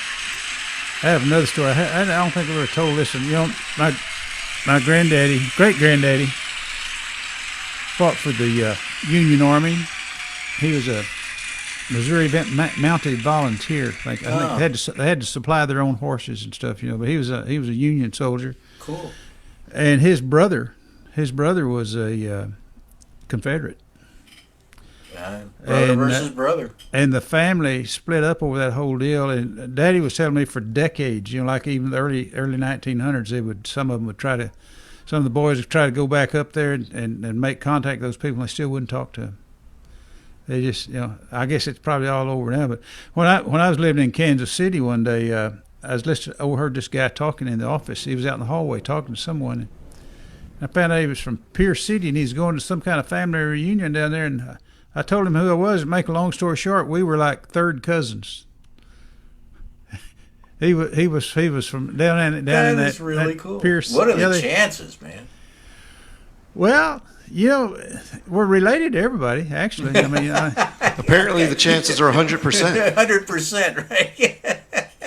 have another story. I don't think I've ever told this. And, you know, my granddaddy, great-granddaddy, fought for the Union Army. He was a Missouri mounted volunteer. I think they had to supply their own horses and stuff, you know. But he was a Union soldier.
Cool.
And his brother was a Confederate.
Brother versus brother.
And the family split up over that whole deal. And Daddy was telling me for decades, you know, like even the early 1900s, some of the boys would try to go back up there and make contact with those people, and they still wouldn't talk to them. They just, you know, I guess it's probably all over now. But when I was living in Kansas City one day, I was overheard this guy talking in the office. He was out in the hallway talking to someone. And I found out he was from Pierce City, and he's going to some kind of family reunion down there. And I told him who I was. And make a long story short, we were like third cousins. He was from down in that.
That is really cool.
Pierce.
What are the chances, man?
Well, you know, we're related to everybody, actually. I mean,
Apparently the chances are 100%.
100%, right?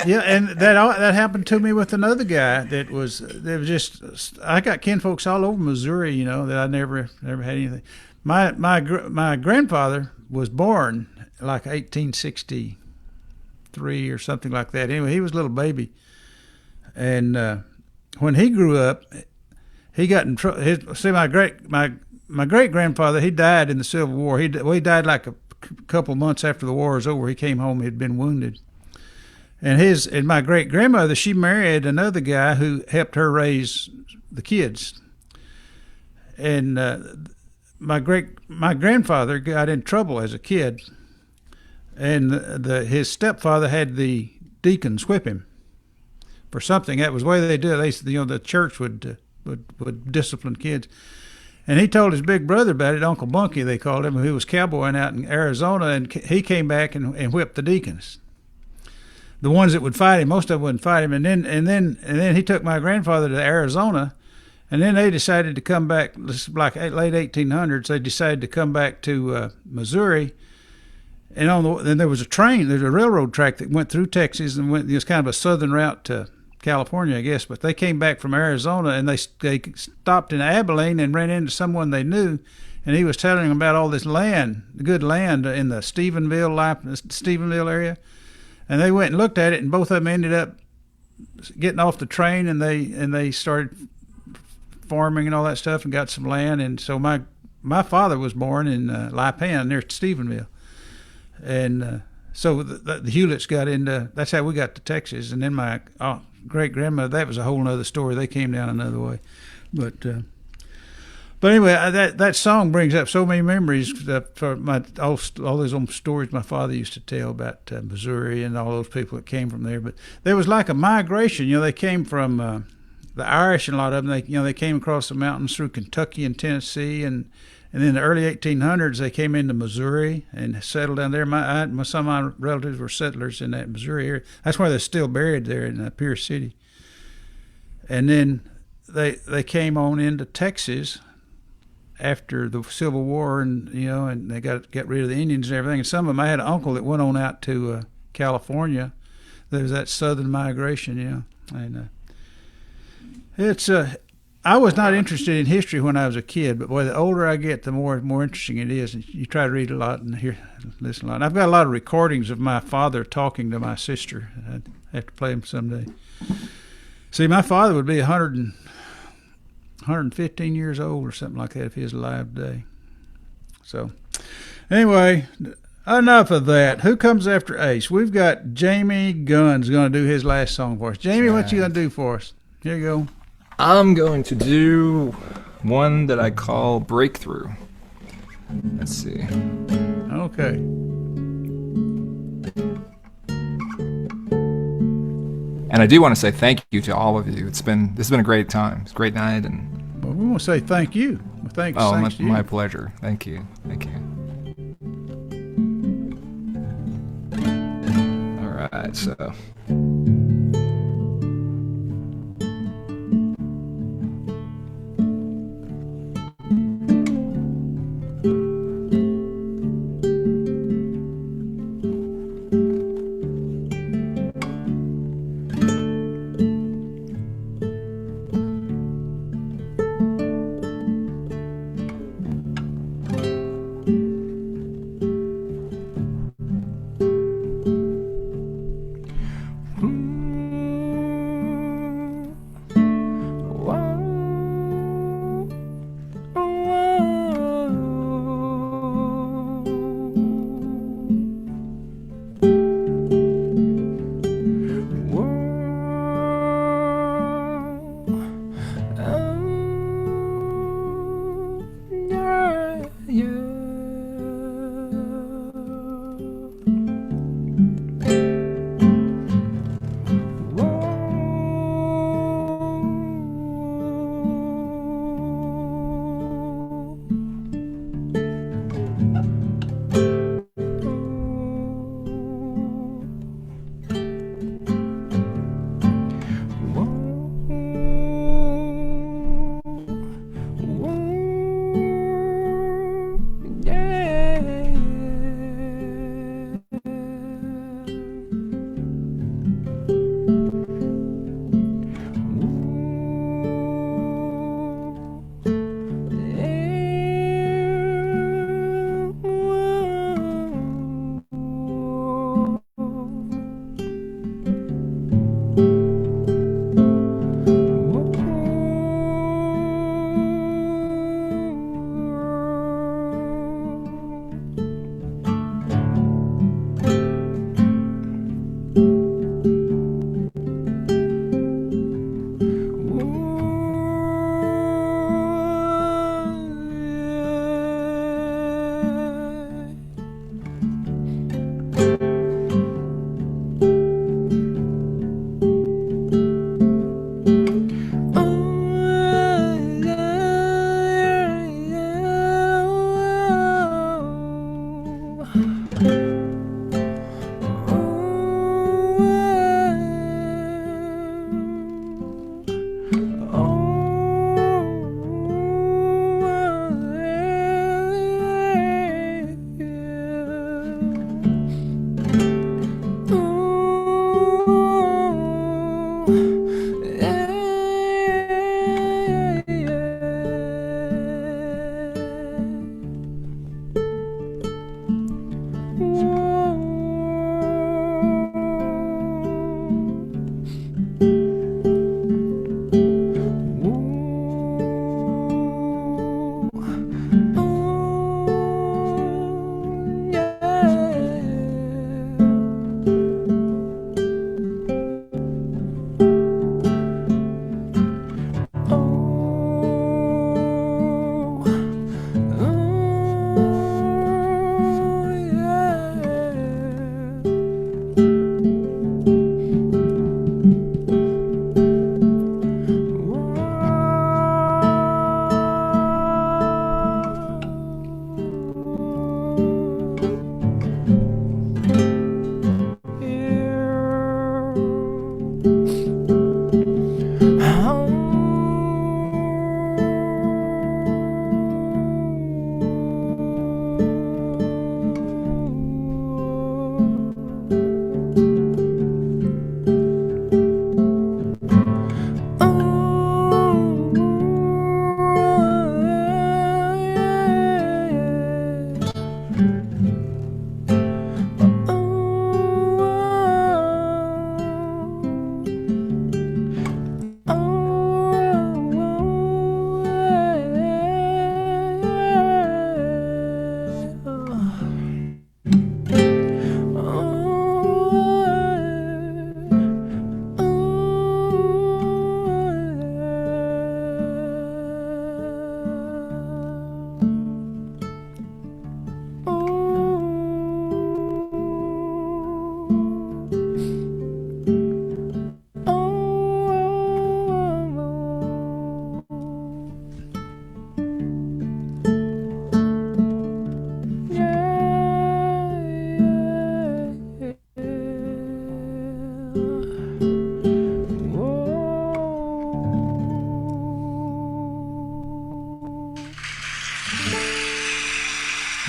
yeah, and that happened to me with another guy that was just. I got kinfolks all over Missouri, you know, that I never had anything. My grandfather was born like 1863 or something like that. Anyway, he was a little baby, and when he grew up, he got in trouble. See, my great grandfather, he died in the Civil War. He died like a couple months after the war was over. He came home. He'd been wounded, and my great grandmother, she married another guy who helped her raise the kids, and my grandfather got in trouble as a kid, and his stepfather had the deacons whip him for something. That was the way they do it. The church would discipline kids. And he told his big brother about it, Uncle Bunky, they called him, who was cowboying out in Arizona, and he came back and whipped the deacons. The ones that would fight him, most of them wouldn't fight him. And then he took my grandfather to Arizona, and then they decided to come back. This is like late 1800s. They decided to come back to Missouri, and then there was a train. There's a railroad track that went through Texas and went. It was kind of a southern route to California, I guess. But they came back from Arizona, and they stopped in Abilene and ran into someone they knew, and he was telling them about all this land, good land in the Stephenville area. And they went and looked at it, and both of them ended up getting off the train, and they started farming and all that stuff and got some land. And so my father was born in Lipan near Stephenville, and so the Hewletts got into. That's how we got to Texas. And then my great grandmother, that was a whole other story. They came down another way, but anyway, that song brings up so many memories for all those old stories my father used to tell about Missouri and all those people that came from there. But there was like a migration. You know, they came from the Irish, and a lot of them, they came across the mountains through Kentucky and Tennessee, and in the early 1800s they came into Missouri and settled down there. Some of my relatives were settlers in that Missouri area. That's why they're still buried there in Pierce City. And then they came on into Texas after the Civil War, and and they got rid of the Indians and everything. And some of them, I had an uncle that went on out to California. There was that southern migration, and it's I was not interested in history when I was a kid, but boy, the older I get, the more interesting it is. And you try to read a lot and listen a lot. And I've got a lot of recordings of my father talking to my sister. I'd have to play them someday. See, my father would be 115 years old or something like that if he was alive today. So, anyway, enough of that. Who comes after Ace? We've got Jamie Gunn's going to do his last song for us. Jamie, what you going to do for us? Here you go.
I'm going to do one that I call Breakthrough. Let's see.
Okay.
And I do want to say thank you to all of you. This has been a great time. It's a great night, and
well, we want to say thank you. Well, thanks to you.
My pleasure. Thank you. All right, so.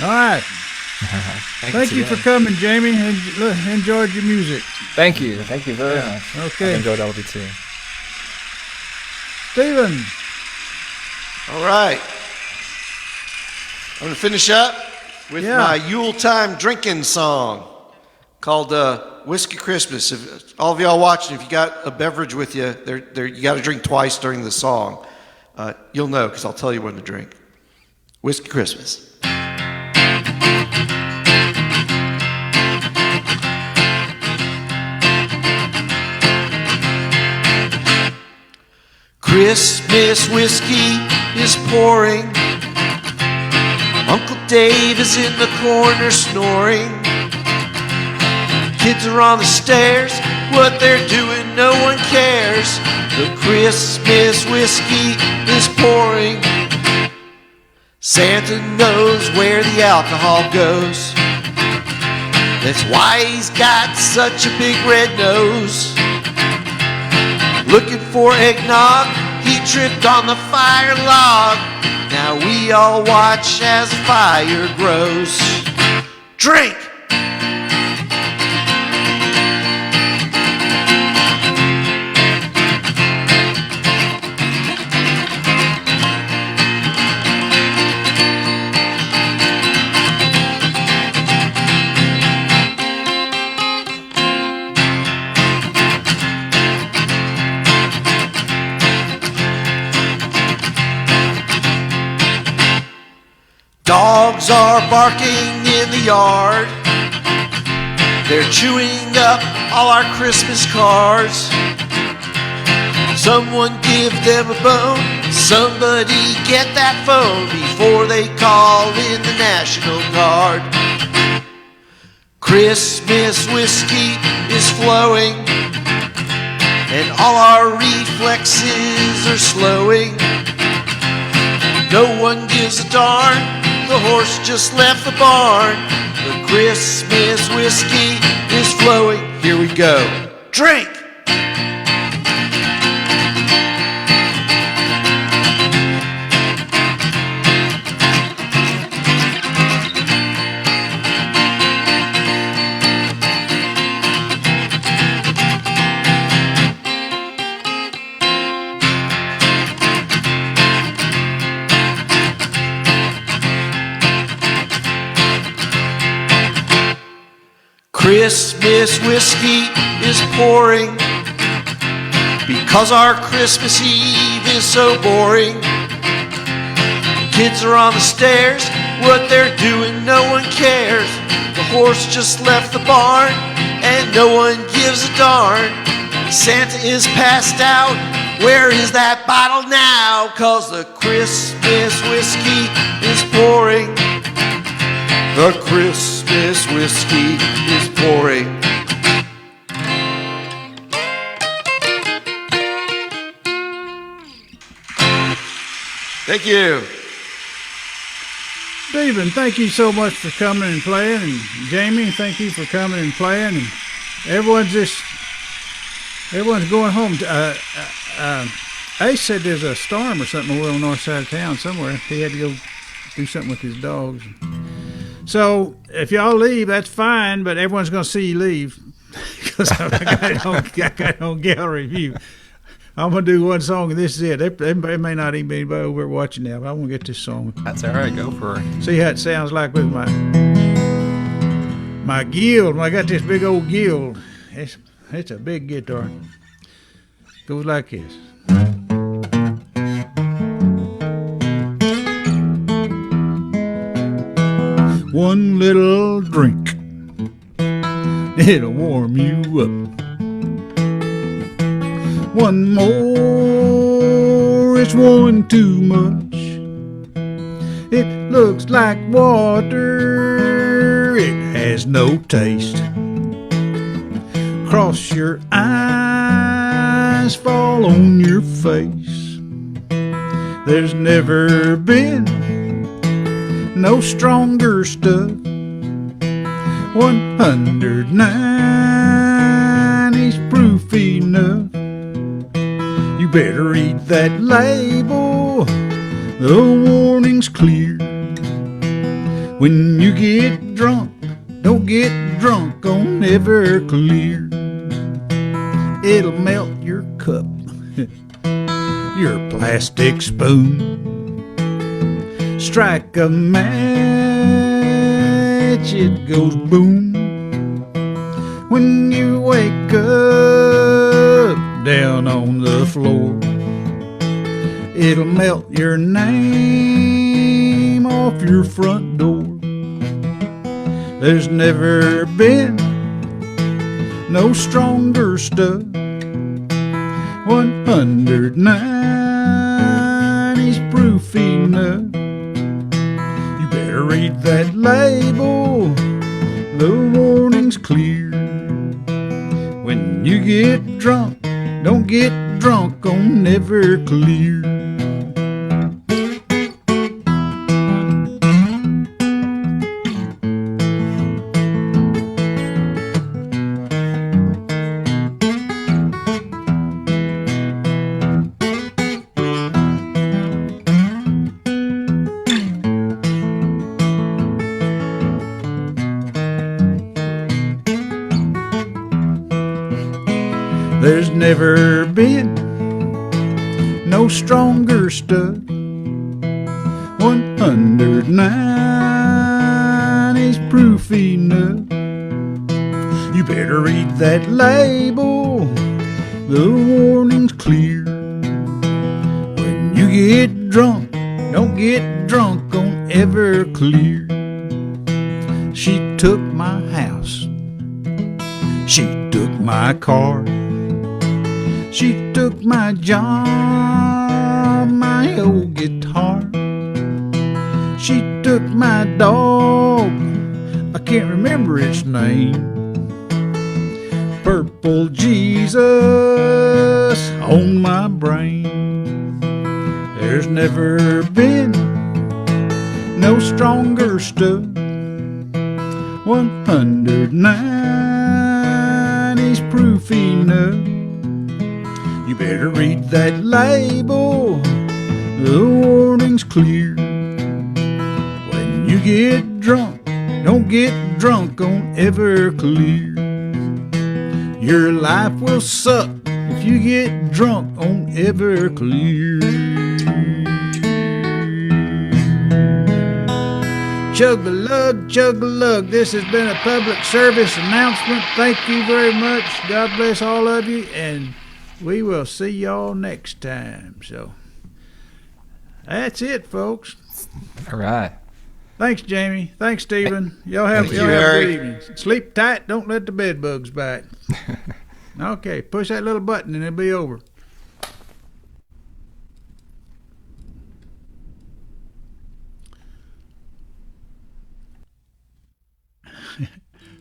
right. Thank you
again.
for coming, Jamie. Enjoyed your music.
Thank you. Thank you very much.
Okay.
I enjoyed LD too.
Steven.
All right. I'm going to finish up with my Yuletime drinking song called Whiskey Christmas. If all of y'all watching, if you got a beverage with you, you got to drink twice during the song. You'll know because I'll tell you when to drink. Whiskey Christmas. Christmas whiskey is pouring. Uncle Dave is in the corner snoring. Kids are on the stairs. What they're doing, no one cares. The Christmas whiskey is pouring. Santa knows where the alcohol goes. That's why he's got such a big red nose. Looking for eggnog, he tripped on the fire log. Now we all watch as the fire grows. Drink! Dogs are barking in the yard. They're chewing up all our Christmas cards. Someone give them a bone. Somebody get that phone before they call in the National Guard. Christmas whiskey is flowing, and all our reflexes are slowing. No one gives a darn. The horse just left the barn. The Christmas whiskey is flowing. Here we go. Drink! Christmas whiskey is pouring because our Christmas Eve is so boring. Kids are on the stairs, what they're doing no one cares. The horse just left the barn and no one gives a darn. Santa is passed out, where is that bottle now? 'Cause the Christmas whiskey is pouring. The Christmas whiskey is pouring. Thank you.
Stephen, thank you so much for coming and playing. And Jamie, thank you for coming and playing. And everyone's going home. Ace said there's a storm or something over on the north side of town somewhere. He had to go do something with his dogs. So if y'all leave, that's fine, but everyone's going to see you leave because I got it on gallery view. I'm going to do one song, and this is it. There may not even be anybody over there watching now, but I want to get this song.
That's all right. Go for it.
See how it sounds like with my guild. When I got this big old guild, it's a big guitar. Goes like this. One little drink, it'll warm you up. One more, it's one too much. It looks like water, it has no taste. Cross your eyes, fall on your face. There's never been no stronger stuff. 109 is proof enough. You better read that label, the warning's clear. When you get drunk, don't get drunk on Everclear. It'll melt your cup, your plastic spoon. Strike a match, it goes boom. When you wake up down on the floor, it'll melt your name off your front door. There's never been no stronger stuff. 190's proof enough. You better read that label, the warning's clear. When you get drunk, don't get drunk on Everclear. There's never been no stronger stuff. 190's proof enough. You better read that label, the warning's clear. When you get drunk, don't get drunk on Everclear. She took my house, she took my car, she took my job, my old guitar. She took my dog, I can't remember its name. Purple Jesus on my brain. There's never been no stronger stuff. 190's proof enough. You better read that label, the warning's clear. When you get drunk, don't get drunk on Everclear. Your life will suck if you get drunk on Everclear. Chug-a-lug, chug-a-lug. This has been a public service announcement. Thank you very much. God bless all of you, and we will see y'all next time. So that's it, folks.
All right.
Thanks, Jamie. Thanks, Stephen. Y'all have a good evening. Sleep tight. Don't let the bed bugs bite. Okay, push that little button and it'll be over.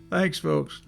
Thanks, folks.